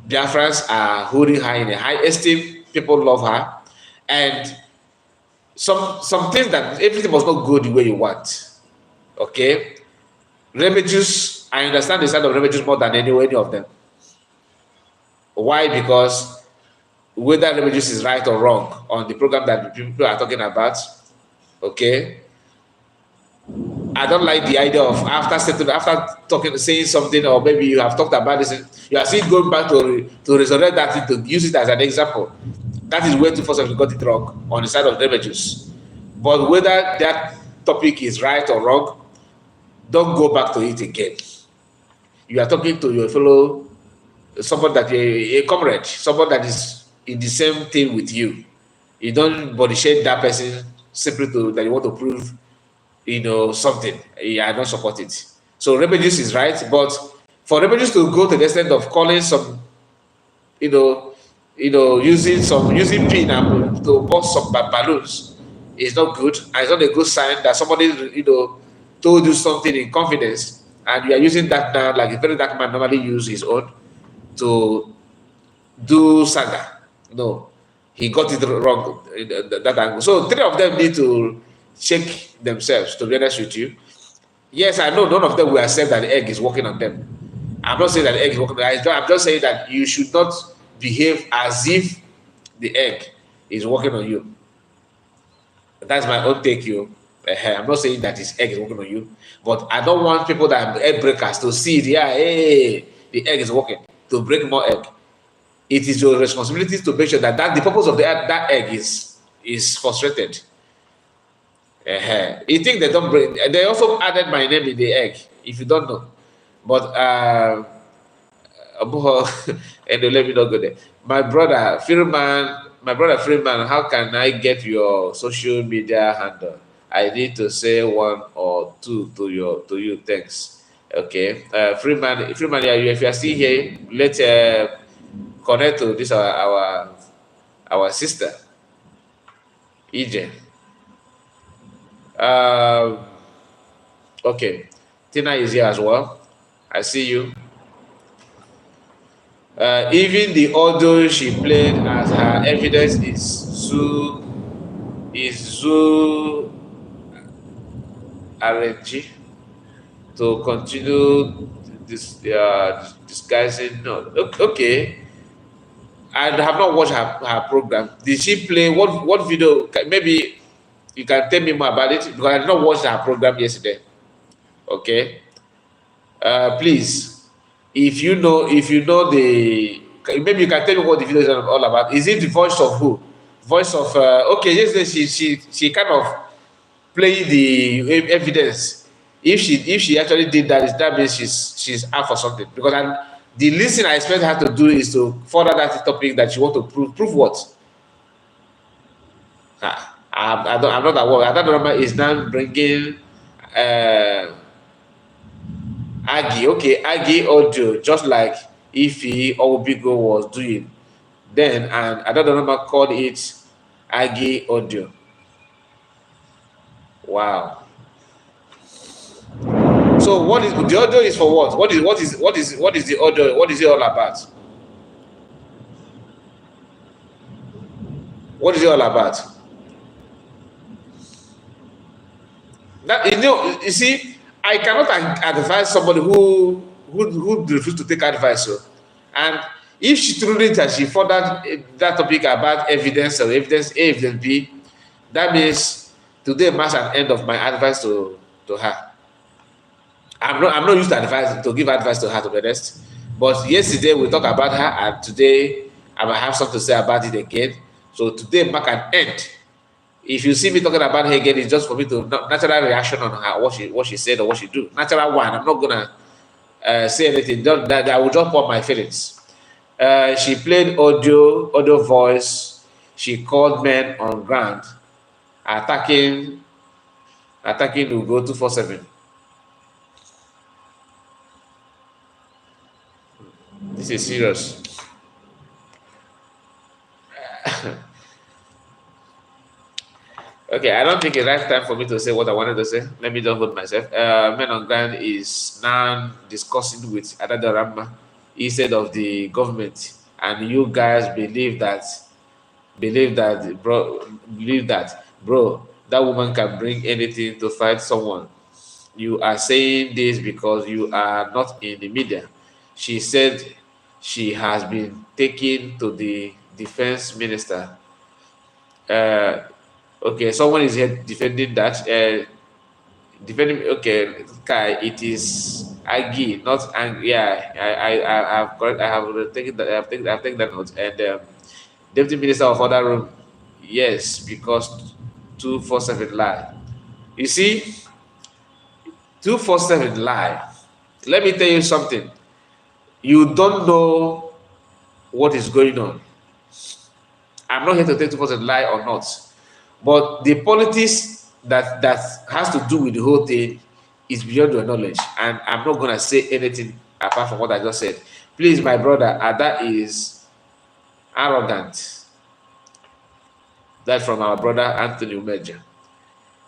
Biafrans are holding her in a high esteem. People love her. And some things that everything must not go the way you want. Okay? Refugees, I understand the side of refugees more than any of them. Why? Because whether refugees is right or wrong on the program that people are talking about, okay? I don't like the idea of after talking, saying something, or maybe you have talked about this, you are still going back to resurrect that, to use it as an example. That is where 247 got it wrong on the side of refugees. But whether that topic is right or wrong, don't go back to it again. You are talking to your fellow, someone that a comrade, someone that is in the same thing with you. You don't body shame that person simply that you want to prove, something. I don't support it. So refugees is right, but for refugees to go to the extent of calling some, using pin and to bust some balloons is not good, and it's not a good sign that somebody, told you something in confidence, and you are using that now like a very dark man normally use his own to do saga. No, he got it wrong that angle. So three of them need to check themselves, to be honest with you. Yes, I know none of them will accept that the egg is working on them. I'm not saying that the egg is working on them. I'm just saying that you should not behave as if the egg is working on you. That's my own take, you. I'm not saying that this egg is working on you, but I don't want people that are egg breakers to see it. Yeah, hey, the egg is working, to break more egg. It is your responsibility to make sure that the purpose of that egg is frustrated. You think they don't break? They also added my name in the egg, if you don't know. But and let me not go there. My brother Freeman, how can I get your social media handle? I need to say one or two to you. Thanks. Okay. Freeman, yeah, if you are still here, let's connect to this our sister, EJ. Okay. Tina is here as well. I see you. Even the audio she played as her evidence is Zoo RNG to continue this disguising. No, okay. I have not watched her program. Did she play what video? Maybe you can tell me more about it, because I did not watch her program yesterday. Okay. Please, if you know the, maybe you can tell me what the video is all about. Is it the voice of who? Voice of okay, yesterday she kind of played the evidence. If she actually did that, that means she's out for something. Because the least thing I expect her to do is to further that topic that she want to prove what? I'm not aware. I don't know is now bringing Aggie. Okay, Aggie audio, just like Ify or Bigo was doing then, and another number called it Aggie audio. Wow. So what is the audio is for what? What is the audio? What is it all about? What is it all about? That you see, I cannot advise somebody who refuses to take advice. So, and if she truly that she furthered that topic about evidence or evidence A, evidence B, that means today marks an end of my advice to her. I'm not used to give advice to her, to be honest. But yesterday we talked about her, and today I might have something to say about it again. So today mark an end. If you see me talking about her again, it's just for me to natural reaction on her, what she said or what she do. Natural one. I'm not gonna say anything. That I will just put my feelings. She played audio voice. She called men on ground, attacking Ugo 247. This is serious. Okay, I don't think it's right time for me to say what I wanted to say. Let me just hold myself. Men on ground is now discussing with Adada Rama instead of the government, and you guys believe that, bro, that woman can bring anything to fight someone. You are saying this because you are not in the media. She said she has been taken to the defense minister. Uh, okay, someone is here defending that. Defending. Okay, Kai, it is Agi, not Ang. Yeah, I have correct. I have taken that. I've taken that note. And deputy minister of other room. Yes, because 247 lie. You see, 247 lie. Let me tell you something. You don't know what is going on. I'm not here to tell 247 lie or not, but the politics that has to do with the whole thing is beyond your knowledge, and I'm not gonna say anything apart from what I just said. Please, my brother, Ada is arrogant. That from our brother Anthony Umeja.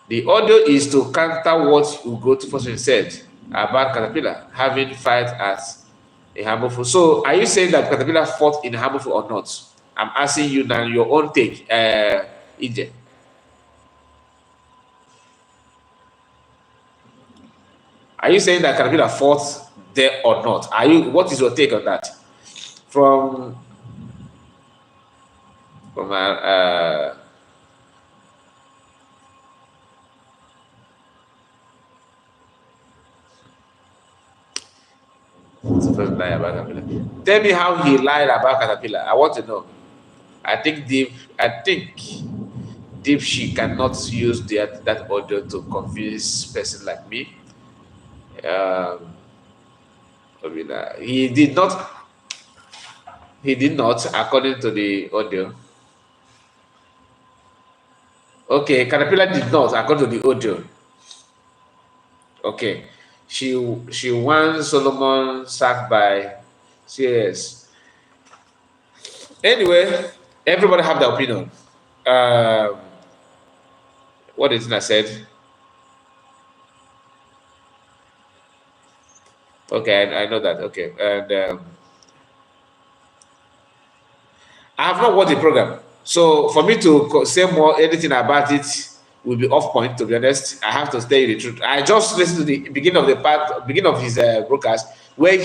The audio is to counter what Ugo 247 said about Caterpillar having fight at a harmful. So, are you saying that Caterpillar fought in harmful or not? I'm asking you now your own take, Ije. Are you saying that Caterpillar fought there or not? Are you? What is your take on that? From lie about Caterpillar. Tell me how he lied about Caterpillar. I want to know. I think deep she cannot use that audio to convince person like me. He did not. He did not, according to the audio. Okay, Caterpillar did not, according to the audio. Okay, she won Solomon sacked by CS. Anyway, everybody have their opinion. What is it I said? Okay, I know that. Okay, and I have not watched the program, so for me to say more anything about it will be off point. To be honest, I have to tell you the truth. I just listened to the beginning of his broadcast, where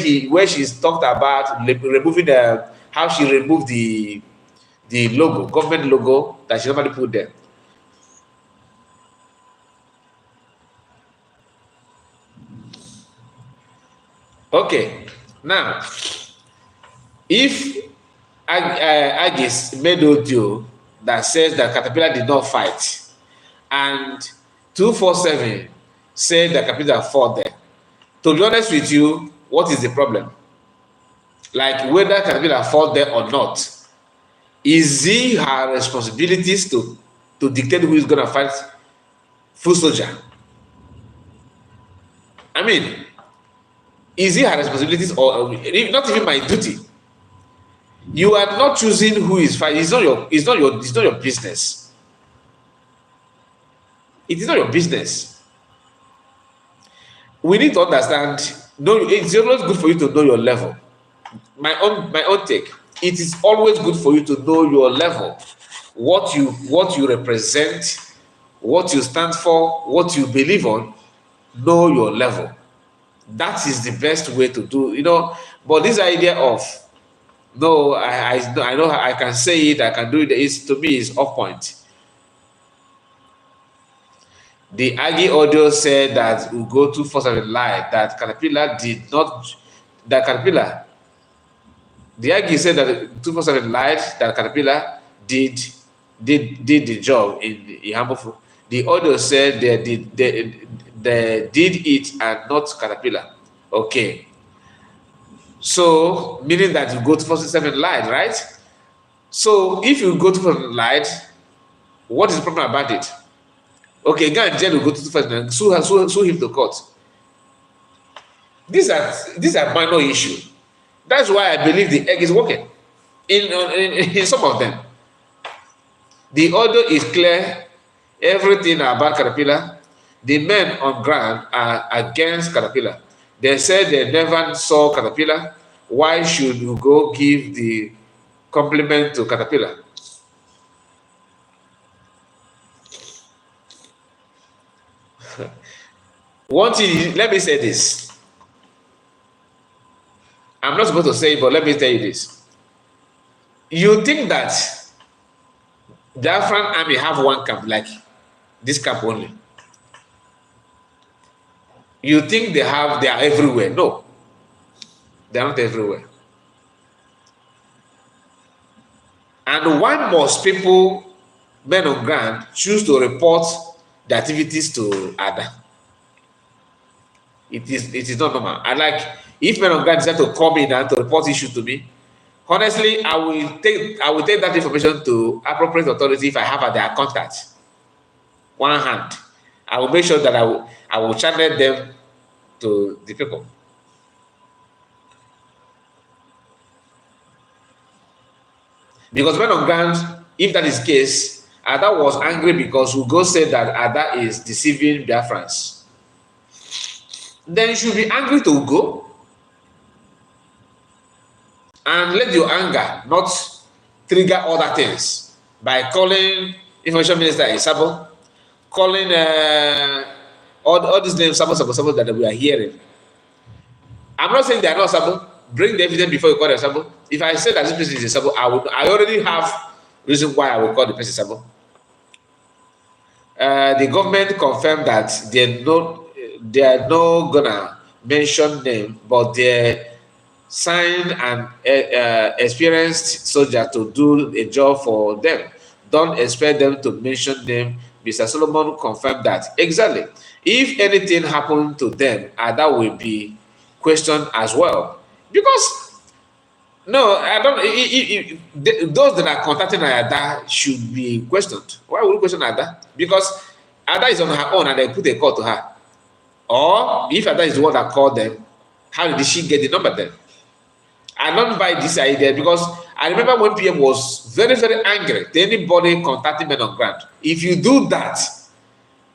she's talked about removing how she removed the logo, government logo that she normally put there. Okay, now if Agis made audio that says that Caterpillar did not fight, and 247 said that Caterpillar fought there. To be honest with you, what is the problem? Like whether Caterpillar fought there or not, is it her responsibilities to dictate who is gonna fight full soldier? I mean, is it her responsibilities or not even my duty? You are not choosing who is fighting. It's not your business. It is not your business. We need to understand. No, it's always good for you to know your level. My own take. It is always good for you to know your level, what you represent, what you stand for, what you believe on. Know your level. That is the best way to do. But this idea of no, I know I can say it, I can do it. To me is off point. The Agi audio said that Ugo 247 lied, that Caterpillar did not, that Caterpillar, the Agi said that 247 lied, that Caterpillar did the job in Ihambofu. The audio said they did it and not Caterpillar. Okay. So, meaning that you go 24/7 lied, right? So, if you go to lied, what is the problem about it? Okay, go and jail will go to 24/7 and sue him to court. These are minor issues. That's why I believe the egg is working. In some of them, the audio is clear. Everything about Caterpillar. The men on ground are against Caterpillar. They said they never saw Caterpillar. Why should you go give the compliment to Caterpillar? One thing, let me say this. I'm not supposed to say it, but let me tell you this. You think that the Afghan army have one camp, like this camp only? You think they are everywhere? No, they are not everywhere. And why must people, men on ground, choose to report the activities to Ada? It is not normal. And like, if men on ground decide to come in and to report issue to me, honestly, I will take that information to appropriate authority if I have their contact. One hand, I will make sure that I will channel them to the people. Because men on ground, if that is the case, Ada was angry because Ugo said that Ada is deceiving Biafrans. Then you should be angry to Ugo and let your anger not trigger other things by calling Information Minister Isabo, calling all these names Sabo that we are hearing. I'm not saying they are not Sabo. Bring the evidence before you call them Sabo. If I say that this person is a Sabo, I already have reason why I will call the person Sabo. The government confirmed that they are not gonna mention name, but they signed an experienced soldier to do a job for them. Don't expect them to mention them. Mr. Solomon confirmed that. Exactly. If anything happened to them, that will be questioned as well. Because no, I don't. Those that are contacting Ada should be questioned. Why would you question Ada? Because Ada is on her own and they put a call to her. Or if Ada is the one that called them, how did she get the number then? I don't buy this idea because I remember when PM was very, very angry to anybody contacting men on ground. If you do that,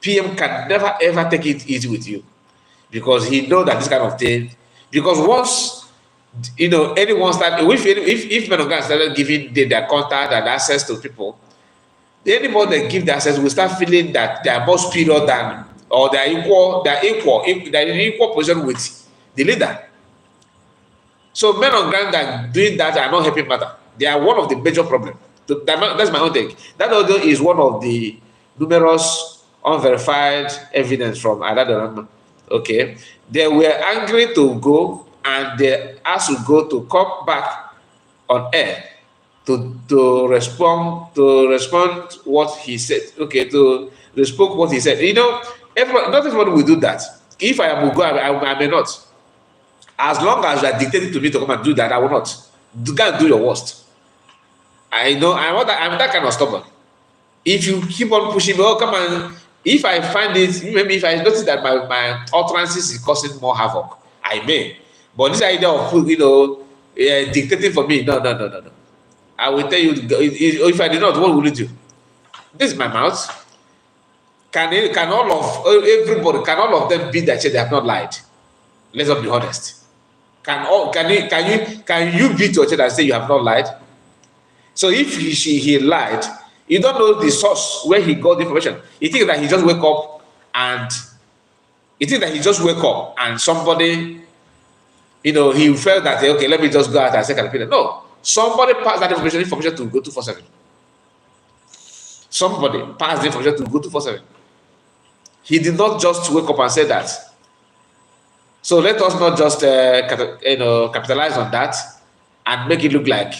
PM can never ever take it easy with you because he knows that this kind of thing. Because once anyone started, if men on ground started giving their contact and access to people, anybody that give the access will start feeling that they are more superior than, or they are in equal position with the leader. So men on ground that doing that are not helping matter. They are one of the major problems. That's my own take. That audio is one of the numerous unverified evidence from Adadorama. Okay, they were angry to go and they asked to go to come back on air to respond what he said. Okay, to respond what he said. Not everybody will do that. If I am Ugo, I may not. As long as you are dictating to me to come and do that, I will not. Go and do your worst. I know I'm that kind of stubborn. If you keep on pushing me, come on. If I find it, maybe if I notice that my utterances is causing more havoc, I may. But this idea of dictating for me, no. I will tell you, if I did not, what will you do? This is my mouth. Can all of them beat that shit? They have not lied? Let's not be honest. Can you beat your chest and say you have not lied? So if he lied, you don't know the source where he got the information. You think that he just wake up and somebody, he felt that okay, let me just go out and say Caterpillar. No, somebody passed that information to go 247. Somebody passed the information to go 247. He did not just wake up and say that. So let us not just capitalize on that and make it look like.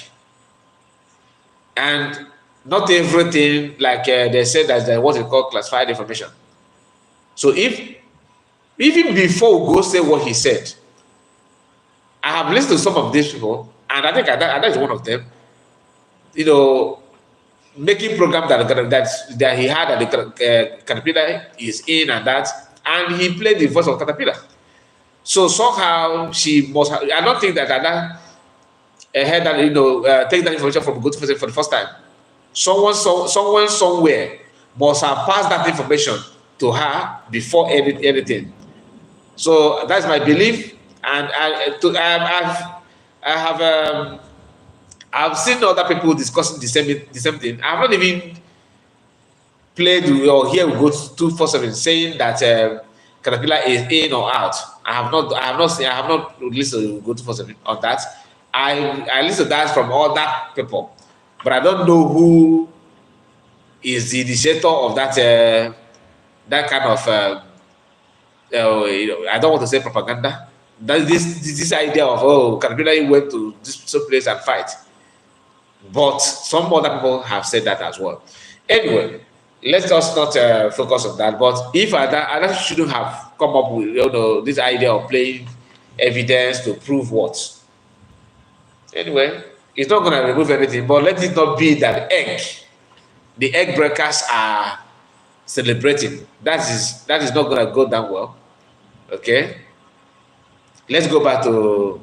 And not everything, like they said that what they call classified information. So if even before we go say what he said, I I've listened to some of these people, and I think that is one of them. You know, making program that he had at the Caterpillar is in and that, and he played the voice of Caterpillar. So somehow she must have, I don't think that Ada heard that, take that information from good person for the first time. Someone somewhere must have passed that information to her before anything. So that's my belief, and I've seen other people discussing the same thing. I've not even played or hear we go 247 saying that Caterpillar is in or out. I have not listened to go 247 on that. I listen to that from other people, but I don't know who is the initiator of that that kind of I don't want to say propaganda. That this idea of Caterpillar went to this place and fight, but some other people have said that as well. Anyway, let's just not focus on that. But if Ada shouldn't have come up with this idea of playing evidence to prove what. Anyway, it's not going to remove anything, but let it not be that the egg breakers are celebrating. That is not going to go down well. Okay, let's go back to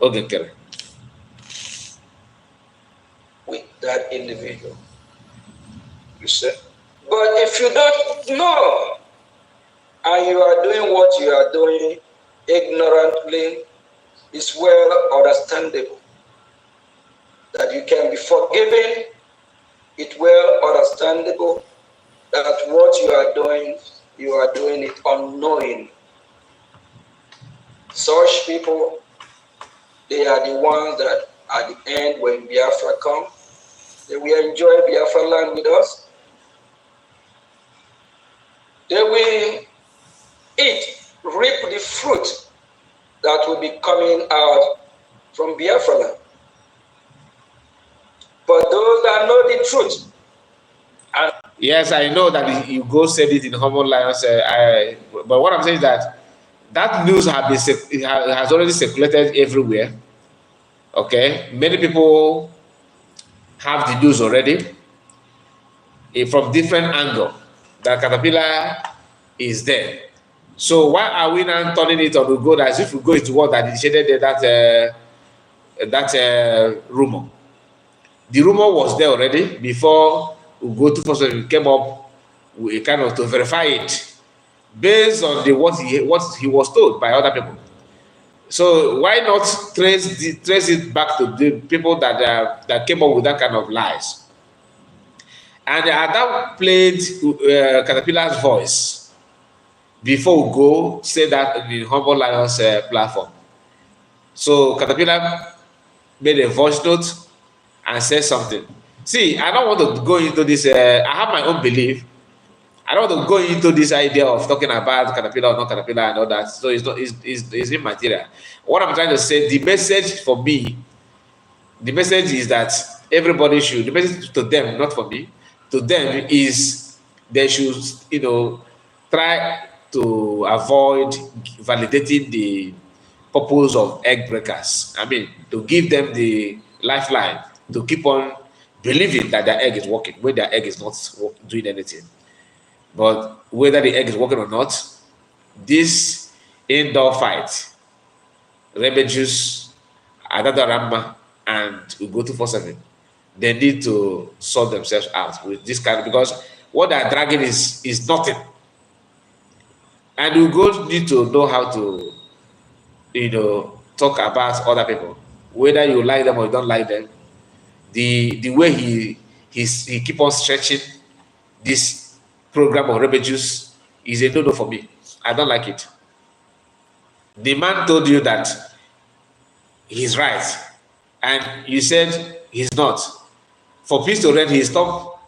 Ogenkere. With that individual. You said? But if you don't know, and you are doing what you are doing ignorantly, it's well understandable that you can be forgiven. It's well understandable that what you are doing it unknowing. Such people, they are the ones that at the end, when Biafra come, they will enjoy Biafra land with us. They will reap the fruit that will be coming out from Biafra land. But those that know the truth. And yes, I know that you go said it in Homo Lions. But what I'm saying is that news has already circulated everywhere. Okay, many people have the news already from different angle that Caterpillar is there. So why are we now turning it on the go as if we go into what that initiated that rumor? The rumor was there already before Ugo 247 came up with kind of to verify it based on what he was told by other people. So why not trace it back to the people that came up with that kind of lies? And Adam played Caterpillar's voice before Ugo said that in the Humble Lions platform. So Caterpillar made a voice note and said something. See, I don't want to go into this. I have my own belief. I don't want to go into this idea of talking about Caterpillar or not Caterpillar and all that. So it's immaterial. What I'm trying to say, the message for me, the message is that everybody should, the message to them, not for me, to them is they should, try to avoid validating the purpose of egg breakers. I mean, to give them the lifeline to keep on believing that their egg is working when their egg is not doing anything. But whether the egg is working or not, this indoor fight, Rebel Juice, Adadaramba, and Ugo 247, they need to sort themselves out with this kind of, because what they're dragging is nothing. And Ugo need to know how to, talk about other people, whether you like them or you don't like them. The way he keep on stretching this program of Rebel Juice is a no-no for me. I don't like it. The man told you that he's right, and you said he's not. For peace to reign, he stopped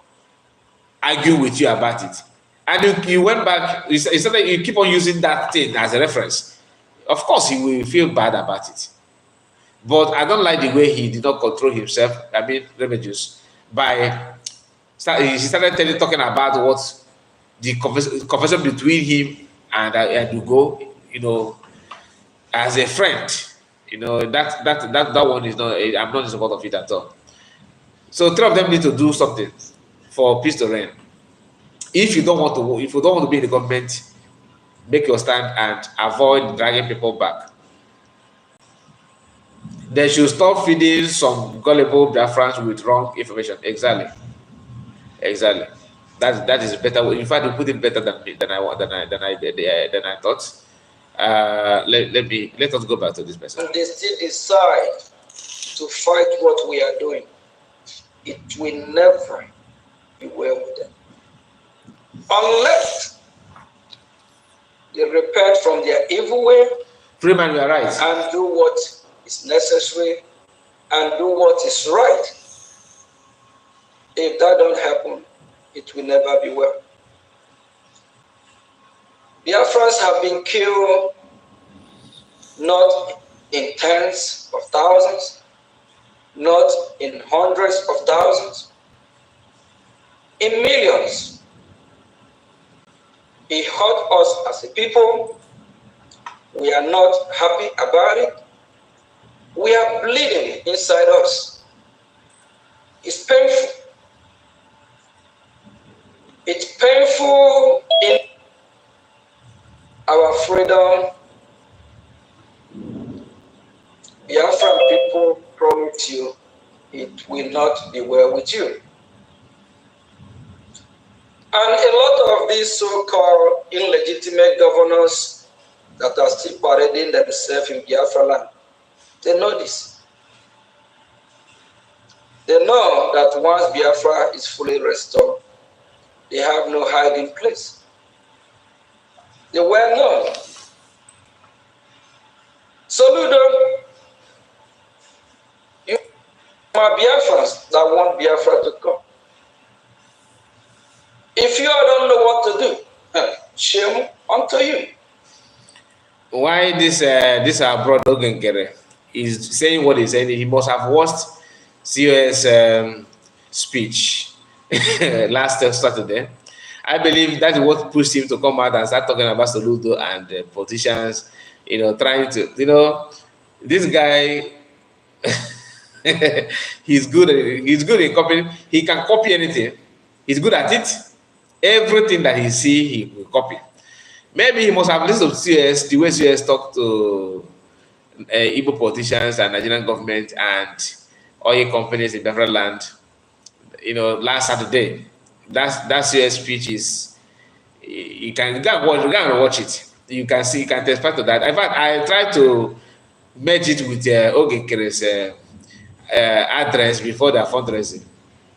arguing with you about it. And you went back, you said that you keep on using that thing as a reference. Of course, he will feel bad about it. But I don't like the way he did not control himself, Rebel Juice, he started talking about what the conversation between him and Ugo, as a friend. You know, that one is not, I'm not in support of it at all. So three of them need to do something for peace to reign. If you don't want to, if you don't want to be in the government, make your stand and avoid dragging people back. They should stop feeding some gullible Biafrans with wrong information. Exactly. Exactly. That is better. In fact, you put it better than I thought. Let us go back to this person. And they still decide to fight what we are doing. It will never be well with them, unless they repent from their evil way. Freeman, you are right. And do what is necessary and do what is right. If that don't happen, it will never be well. Biafrans have been killed not in tens of thousands, not in hundreds of thousands, in millions. It hurt us as a people. We are not happy about it. We are bleeding inside us. It's painful. It's painful in our freedom. Biafran people promise you it will not be well with you. And a lot of these so-called illegitimate governors that are still parading themselves in Biafra land, they know this. They know that once Biafra is fully restored, they have no hiding place. They were known. Soludo, you are Biafrans that want Biafra to come. If you don't know what to do, shame unto you. Why this our brother Ogenkere is saying what he's saying? He must have watched COS speech last Saturday. I believe that is what pushed him to come out and start talking about Soludo and politicians, you know, trying to, you know, this guy, he's good in copying. He can copy anything. He's good at it. Everything that he see, he will copy. Maybe he must have listened to CS, the way CS talk to Igbo politicians and Nigerian government and oil companies in Biafra land, you know, last Saturday. That CS speech is, you can go and watch it. You can see, you can testify to that. In fact, I tried to merge it with Ogekere's address before the fundraising,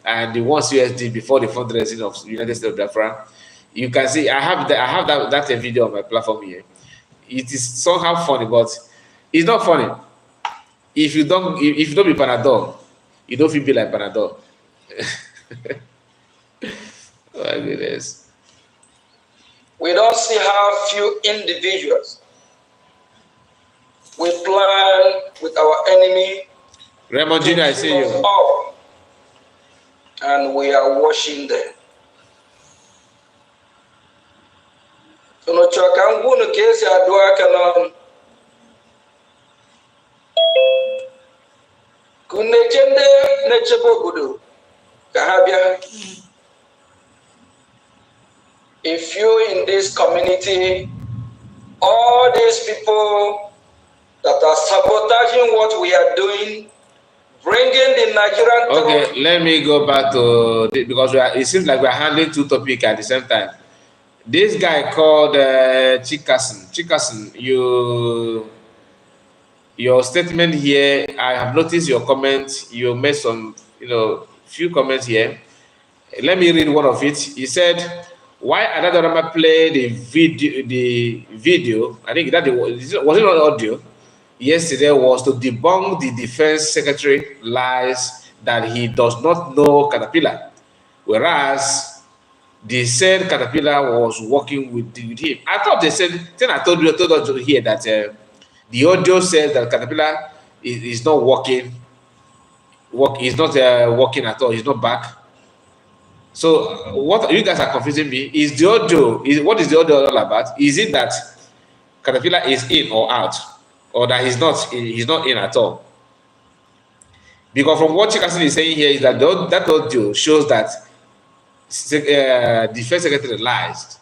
and the one CS did before the fundraising of United States of Biafra. You can see I have that video on my platform here. It is somehow funny, but it's not funny. If you don't be Panadol, you don't feel like Panadol. Oh my goodness. We don't see how few individuals we plan with our enemy. Raymond Jr., I see you. All, and we are watching them. If you in this community, all these people that are sabotaging what we are doing, bringing the Nigerian. Okay, let me go back to because it seems like we're handling two topics at the same time. This guy called Chikasin. Chikasin, your statement here, I have noticed your comments. You made some, few comments here. Let me read one of it. He said, "Why Adadorama played the video? I think that was it not audio. Yesterday was to debunk the defense secretary lies that he does not know Caterpillar, whereas they said Caterpillar was working with him. I thought they said, then I told us here that the audio says that Caterpillar is not working. Is not working at all. He's not back. So what you guys are confusing me is what is the audio all about? Is it that Caterpillar is in or out? or that he's not in at all. Because from what Chikasin is saying here is that that audio shows that defense secretary lies.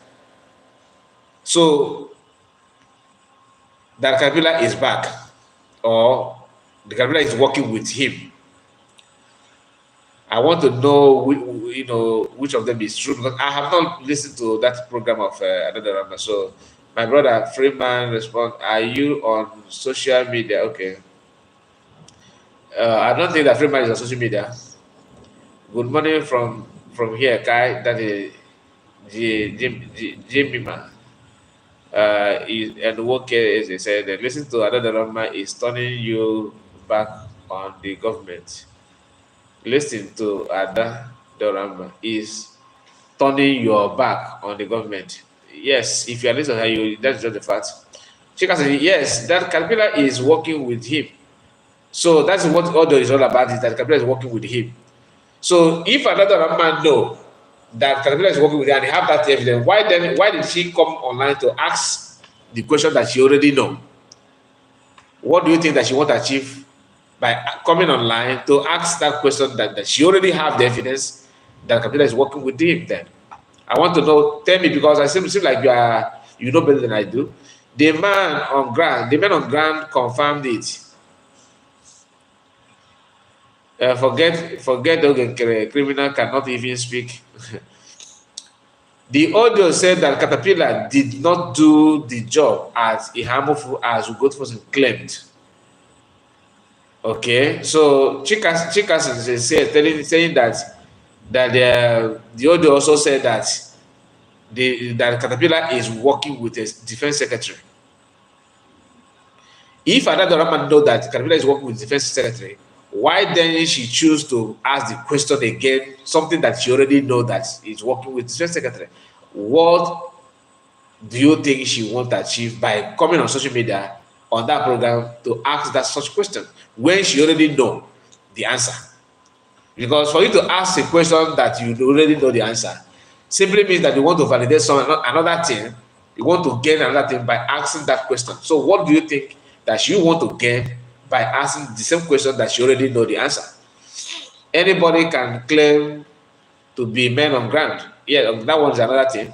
So that Kabila is back, or the Kabila is working with him. I want to know, which of them is true, because I have not listened to that program of another Rama. So, my brother Freeman responds, "Are you on social media?" Okay. I don't think that Freeman is on social media. Good morning from here, Kai. That is Jimima. And what is they said that listen to another Rama is turning you back on the government. Listen to Ada Dorama is turning your back on the government. Yes, if you are listening to her, that's just the fact. Chika said, yes, that Caterpillar is working with him. So that's what audio is all about, is that Caterpillar is working with him. So if another man know that Caterpillar is working with him and have that evidence, why did she come online to ask the question that she already know? What do you think that she want to achieve by coming online to ask that question that she already have the evidence that Caterpillar is working with him then? I want to know, tell me, because I seem like you know better than I do. The man on ground confirmed it. Forget the criminal cannot even speak. The audio said that Caterpillar did not do the job as harmful as Ugotofosin claimed. Okay, so Chikas is saying that the audio also said that that Caterpillar is working with a defense secretary. If another man know that Caterpillar is working with the defense secretary, why then she choose to ask the question again, something that she already know that is working with the defense secretary? What do you think she want to achieve by coming on social media on that program to ask that such question when she already know the answer? Because for you to ask a question that you already know the answer simply means that you want to validate another thing, you want to gain another thing by asking that question. So what do you think that you want to gain by asking the same question that you already know the answer? Anybody can claim to be men on ground. Yeah, that one's another thing.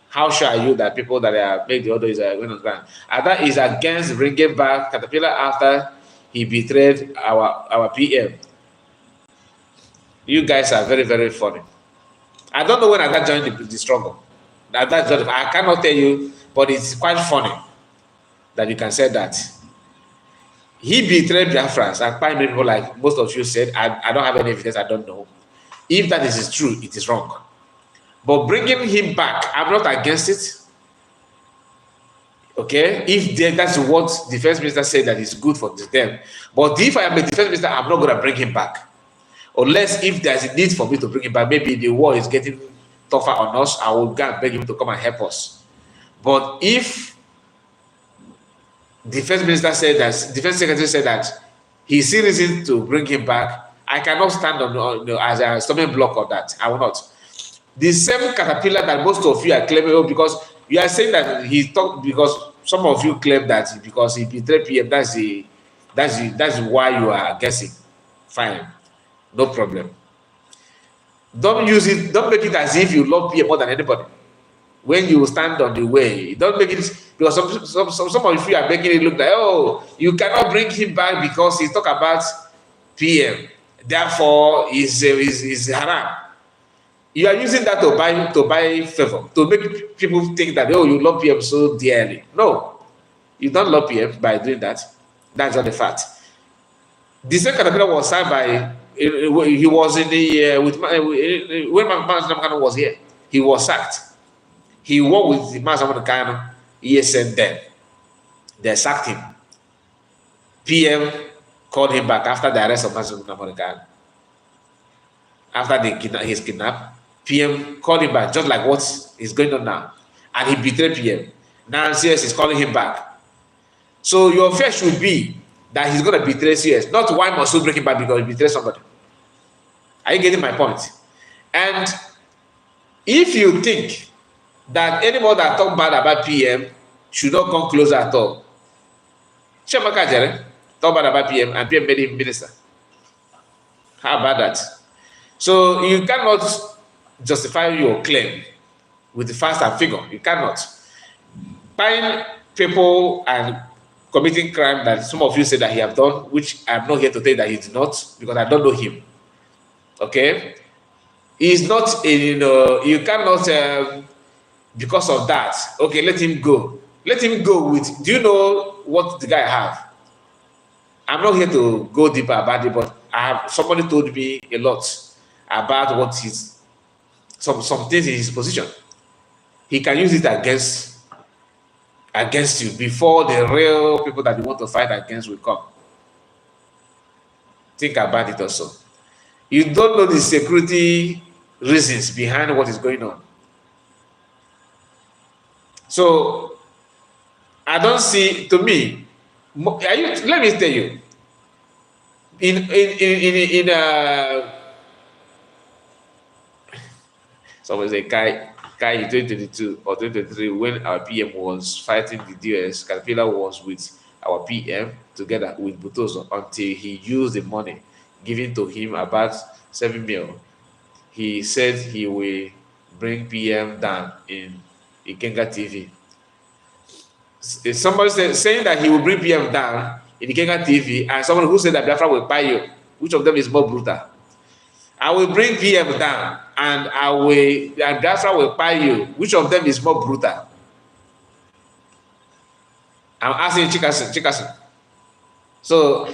How sure are you that people that are make the orders are going on ground? And that is against bringing back Caterpillar after he betrayed our PM. You guys are very, very funny. I don't know when Ada joined the struggle. I cannot tell you, but it's quite funny that you can say that. He betrayed Biafrans, and quite many people, like most of you said, I don't have any evidence, I don't know. If that is true, it is wrong. But bringing him back, I'm not against it. Okay? If that's what the defense minister said that is good for them. But if I am a defense minister, I'm not going to bring him back. Unless if there's a need for me to bring him back, maybe the war is getting tougher on us, I will go and beg him to come and help us. But if defense minister said that, defense secretary said that he sees reason to bring him back, I cannot stand on as a stumbling block of that. I will not. The same Caterpillar that most of you are claiming, because you are saying that he talked, because some of you claim that because he betrayed PM, that's why you are guessing. Fine, no problem. Don't use it. Don't make it as if you love PM more than anybody. When you stand on the way, don't make it, because some of you are making it look like, oh, you cannot bring him back because he talk about PM, therefore is haram. You are using that to buy favor, to make people think that, oh, you love PM so dearly. No, you don't love PM by doing that. That's not the fact. The same Caterpillar was signed by. He was in the when Mazda was here. He was sacked. He worked with the Mazda ESN then. They sacked him. PM called him back after the arrest of Mazda. After his kidnap, PM called him back, just like what is going on now. And he betrayed PM. Now CS is calling him back. So your fear should be that he's going to betray CS. Not why must you bring him back because he betrayed somebody. Are you getting my point? And if you think that anybody that talk bad about PM should not come closer at all, Chiamaka Jere talked bad about PM and PM made him minister. How about that? So you cannot justify your claim with the facts and figure. You cannot. Find people and committing crime that some of you say that he have done, which I'm not here to tell you that he did not, because I don't know him. Okay? He's not, you cannot, because of that, okay, let him go. Let him go with, do you know what the guy have? I'm not here to go deeper about it, but somebody told me a lot about what some things in his position. He can use it against you before the real people that you want to fight against will come. Think about it also. You don't know the security reasons behind what is going on. So I don't see, to me, let me tell you, someone say Kai in 2022 or 2023, when our PM was fighting the DOS, Caterpillar was with our PM together with Butozo until he used the money given to him, about 7 mil. He said he will bring PM down in Ikenga TV. Somebody saying that he will bring PM down in Ikenga TV, and someone who said that Biafra will buy you. Which of them is more brutal? I will bring PM down and Biafra will buy you. Which of them is more brutal? I'm asking Chikasin. So,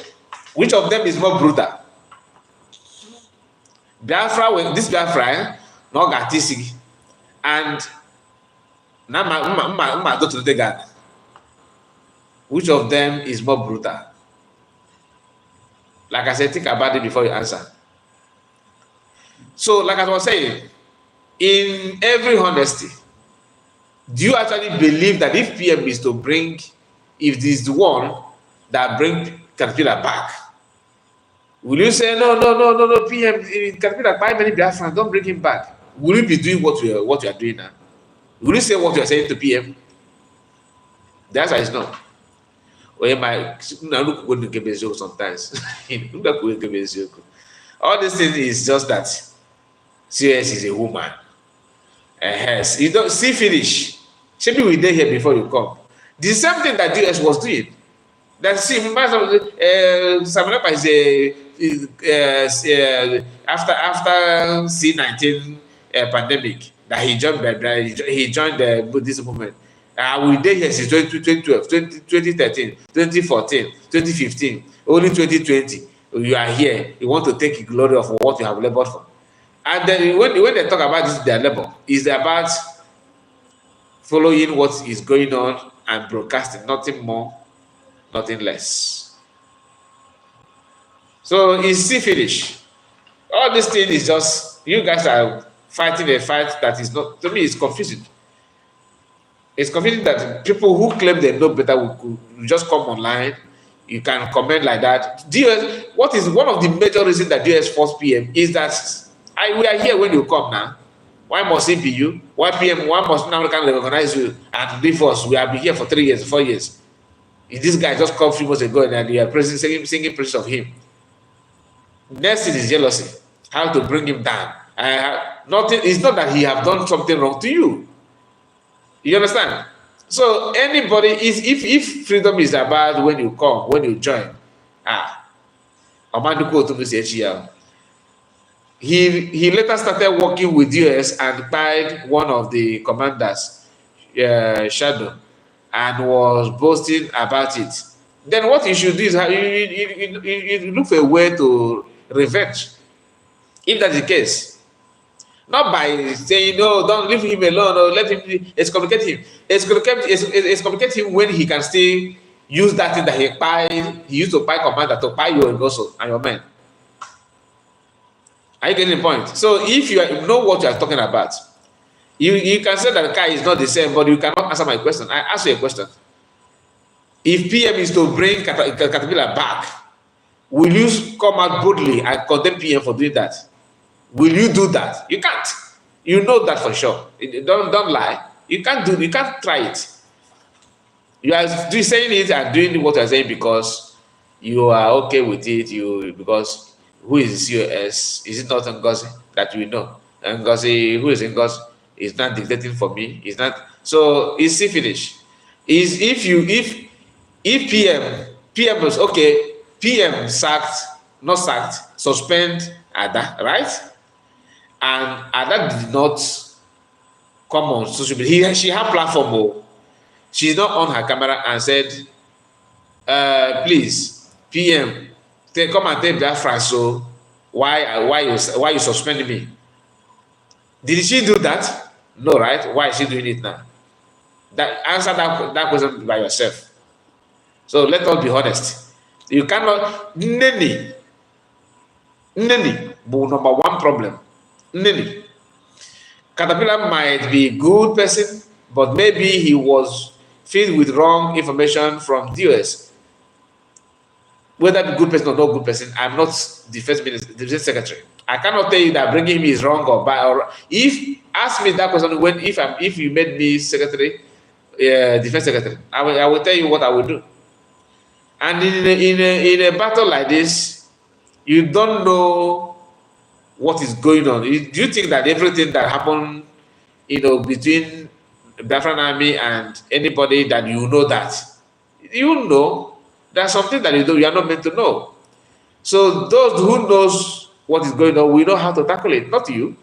which of them is more brutal? This Biafra, no Gatisi, and Nama go to the God. Which of them is more brutal? Like I said, think about it before you answer. So, like I was saying, in every honesty, do you actually believe that if PM is to bring, if this is the one that bring Caterpillar back, will you say no, PM Caterpillar buy many Biafran, don't bring him back? Will you be doing what you are doing now? Will you say what you are saying to PM? The answer is no. Sometimes. All this thing is just that CS is a woman. You don't see finish. Maybe we did here before you come. The same thing that DS was doing. That see, Samanapa is after C-19 pandemic that he joined the Buddhist movement. We did here since 2012, 2013, 2014, 2015, only 2020. You are here. You want to take glory of what you have labored for. And then when they talk about this, their labor is about following what is going on and broadcasting, nothing more, nothing less. So it's still finished. All this thing is just, you guys are fighting a fight that is not, to me, it's confusing. It's confusing that people who claim they know better will just come online. You can comment like that. DS, what is one of the major reasons that DS force PM is that we are here when you come now. Why must it be you? Why PM? Why must now recognize you and leave us? We have been here for 3 years, 4 years. If this guy just come 3 months ago and you are singing praises of him. Next thing is jealousy. How to bring him down. Nothing. It's not that he have done something wrong to you. You understand? So anybody is if freedom is about when you come, when you join, he later started working with US and tied one of the commanders, Shadow, and was boasting about it. Then what you should do is you look for a way to revenge. If that's the case. Not by saying, no, don't leave him alone or let him excommunicate him. Excommunicate him when he can still use that thing that he used to buy commander to buy you and also and your men. Are you getting the point? So if you know what you are talking about, you can say that the guy is not the same, but you cannot answer my question. I ask you a question. If PM is to bring Caterpillar back, will you come out boldly and condemn PM for doing that? Will you do that? You can't. You know that for sure. Don't lie. You can't try it. You are saying it and doing what you're saying because you are okay with it. Because who is the COS? Is it not Ngozi that you know? Ngozi, who is Ngozi? Is not dictating for me. It's not. So it's still finished. Is if PM was okay, PM sacked, not sacked, suspend Ada, right? And Ada did not come on social media. She had platform. Oh. She's not on her camera and said, please, PM, come and take that France. So why you suspending me? Did she do that? No, right? Why is she doing it now? Answer that question by yourself. So let us be honest. You cannot Neni number one problem. Neni. Caterpillar might be a good person, but maybe he was filled with wrong information from DOS. Whether be good person or not good person, I'm not defense minister, defense secretary. I cannot tell you that bringing him is wrong or bad. Or if ask me that question when if you made me secretary, defense secretary, I will tell you what I will do. And in a battle like this, you don't know what is going on. Do you think that everything that happened, between the Biafran army and anybody that you know there's something that you are not meant to know. So those who knows what is going on, we know how to tackle it. Not you.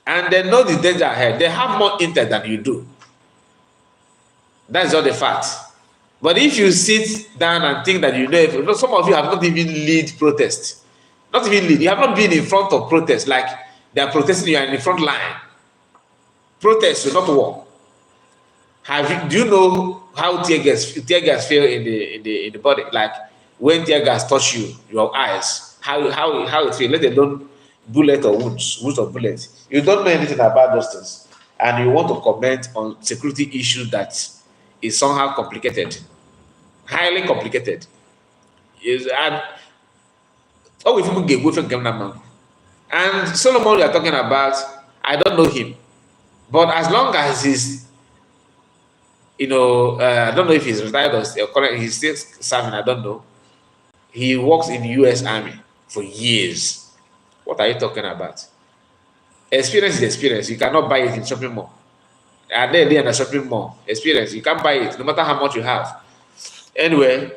And they know the danger ahead. They have more intent than you do. That's not the fact. But if you sit down and think that some of you have not even lead protest. Not even lead. You have not been in front of protest like they are protesting. You are in the front line. Protest will not work. Do you know how tear gas feel in the body? Like when tear gas touch your eyes, how it feel? Let alone bullet or wounds of bullets. You don't know anything about those things, and you want to comment on security issues that is somehow complicated, highly complicated. And Solomon we are talking about, I don't know him, but as long as he's, I don't know if he's retired or currently he's still serving, I don't know. He works in the US Army for years. What are you talking about? Experience is experience. You cannot buy it in shopping mall. And then in a shopping mall, experience, you can't buy it no matter how much you have. Anyway,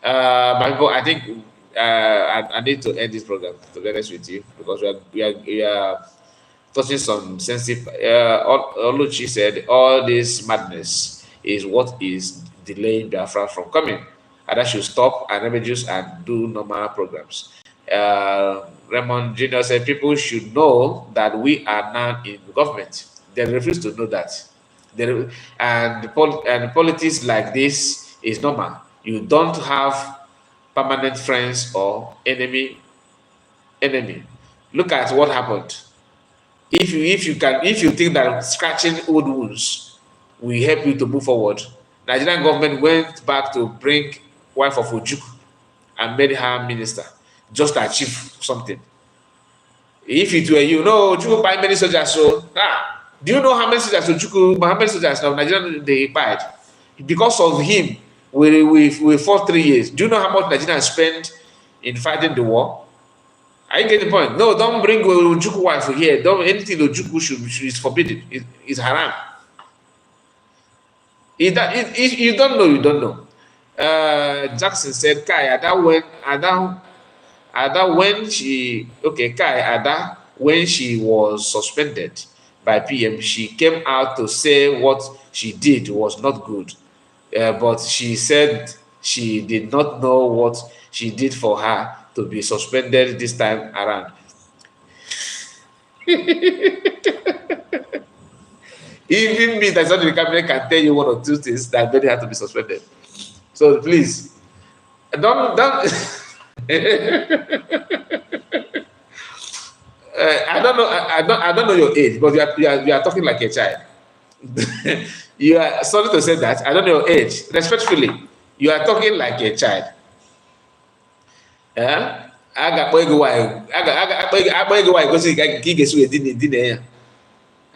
my people, I think I need to end this program, to be honest with you, because we are touching some sensitive. Oluchi said all this madness is what is delaying Biafra from coming, and that should stop and reduce and do normal programs. Raymond Jr. said people should know that we are now in government. They refuse to know that. And politics like this is normal. You don't have permanent friends or enemy. Look at what happened. If you think that scratching old wounds will help you to move forward, Nigerian government went back to bring wife of Ojukwu and made her minister just to achieve something. If it were Ojukwu buy many soldiers, do you know how many soldiers how many soldiers of Nigeria they bought? Because of him, we fought 3 years. Do you know how much Nigeria spent in fighting the war? I get the point. No, don't bring Ojukwu wife here. Anything Ojukwu is forbidden. It's haram. You don't know. Jackson said, Ada when she was suspended by PM, she came out to say what she did was not good. But she said she did not know what she did for her to be suspended this time around. Even me, that's not the cabinet, can tell you one or two things that made her to be suspended. So please, don't. I don't know your age, but you are talking like a child. You are sorry to say that. I don't know your age. Respectfully, you are talking like a child.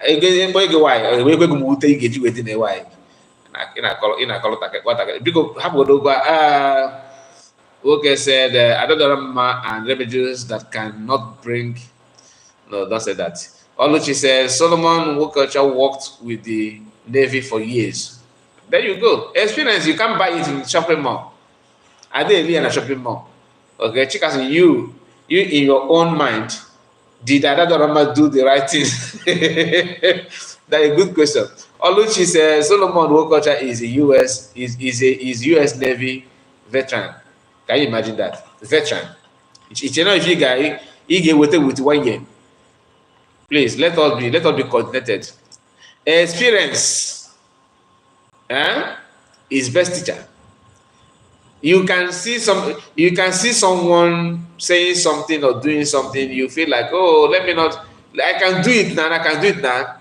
why we go mute you get waiting a why in a color what because have okay said Adadorama and remedies that cannot bring no don't say that. Oluchi says Solomon Wokocha worked with the Navy for years. There you go. Experience you can't buy it in shopping mall. Are they really in a shopping mall? Okay, Chikas, you in your own mind, did Adadorama do the right thing? That's a good question. Oluchi says Solomon Wokocha is a is US Navy veteran. Can you imagine that? Veteran. It's you know if you guy he get with 1 year. Please let us be coordinated. Experience is best teacher. You can see someone saying something or doing something, you feel like, oh, let me not, I can do it now, I can do it now.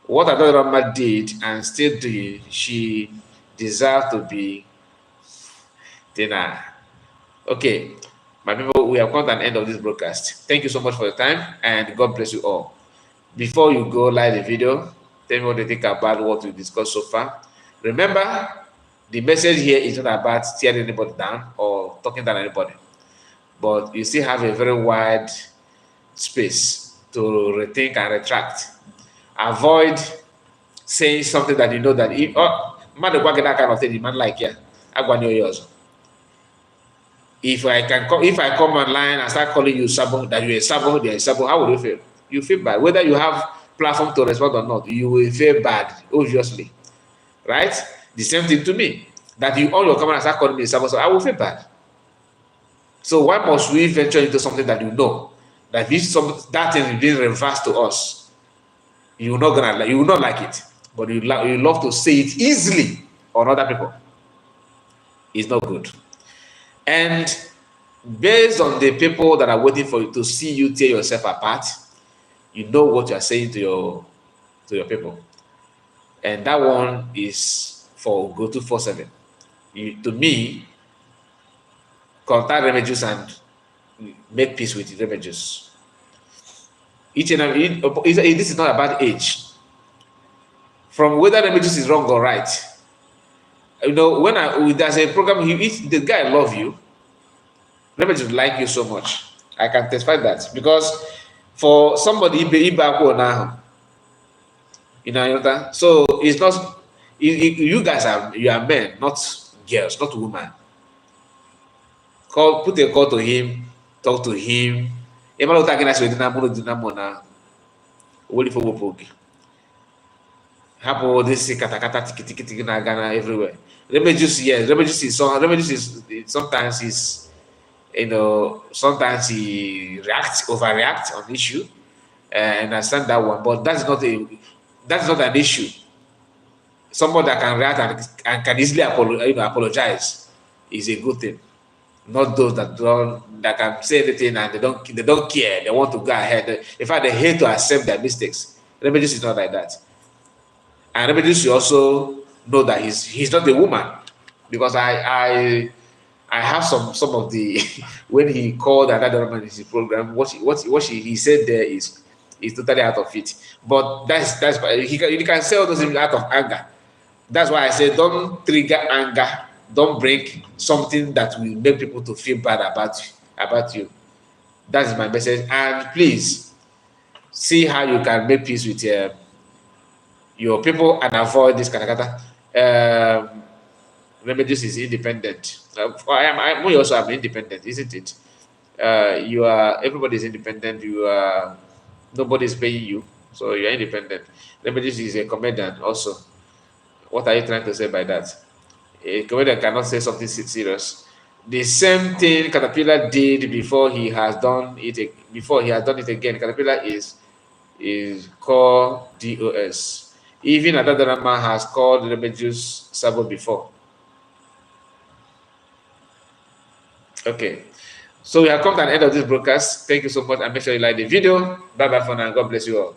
What Adorama did and still doing, she deserves to be dinner. Okay, my people, we have come to an end of this broadcast. Thank you so much for your time and God bless you all. Before you go like the video, tell me what you think about what we discussed so far. Remember, the message here is not about tearing anybody down or talking down anybody, but you still have a very wide space to rethink and retract. Avoid saying something that you know that if man that kind of thing, the man like yeah, I go yours. If I come online and start calling you sabo, that you're a sabo, they're a sabo, how would you feel? You feel bad. Whether you have platform to respond or not, you will feel bad, obviously. Right? The same thing to me. That you on your camera and start calling me sabo, so I will feel bad. So why must we venture into something that you know that if that thing is being reversed to us, you will not like it, but you love to say it easily on other people. It's not good. And based on the people that are waiting for you to see you tear yourself apart, you know what you are saying to your people. And that one is for go 247. To me, contact Remedios and make peace with the Remedios. Each and every this is not about age. From whether Remedios is wrong or right. You know, when there's a program, the guy love you, Remedios like you so much. I can testify that because for somebody now, you know, so it's not you guys you are men, not girls, not women. Put a call to him, talk to him. Hapo this kata tiki na Ghana everywhere. Remedios is sometimes is sometimes he overreacts on issue, and I understand that one, but that's not an issue. Someone that can react and can easily apologize is a good thing. Not those that can say anything and they don't care. They want to go ahead. In fact, they hate to accept their mistakes. Remedios is not like that. And Remedios should also know that he's not a woman, because I have some of the when he called another woman in his program, what he said there is totally out of it. But that's he can say all those things out of anger. That's why I say don't trigger anger, don't break something that will make people to feel bad about you. That is my message. And please see how you can make peace with your people and avoid this katakata. Remedios is independent. We also am independent, isn't it? Everybody is independent. Nobody is paying you, so you are independent. Remedios is a comedian also. What are you trying to say by that? A comedian cannot say something serious. The same thing Caterpillar did before he has done it. Before he has done it again, Caterpillar is called DOS. Even Adadorama has called Remedios Sabo before. Okay, so we have come to the end of this broadcast. Thank you so much, and make sure you like the video. Bye bye for now. God bless you all.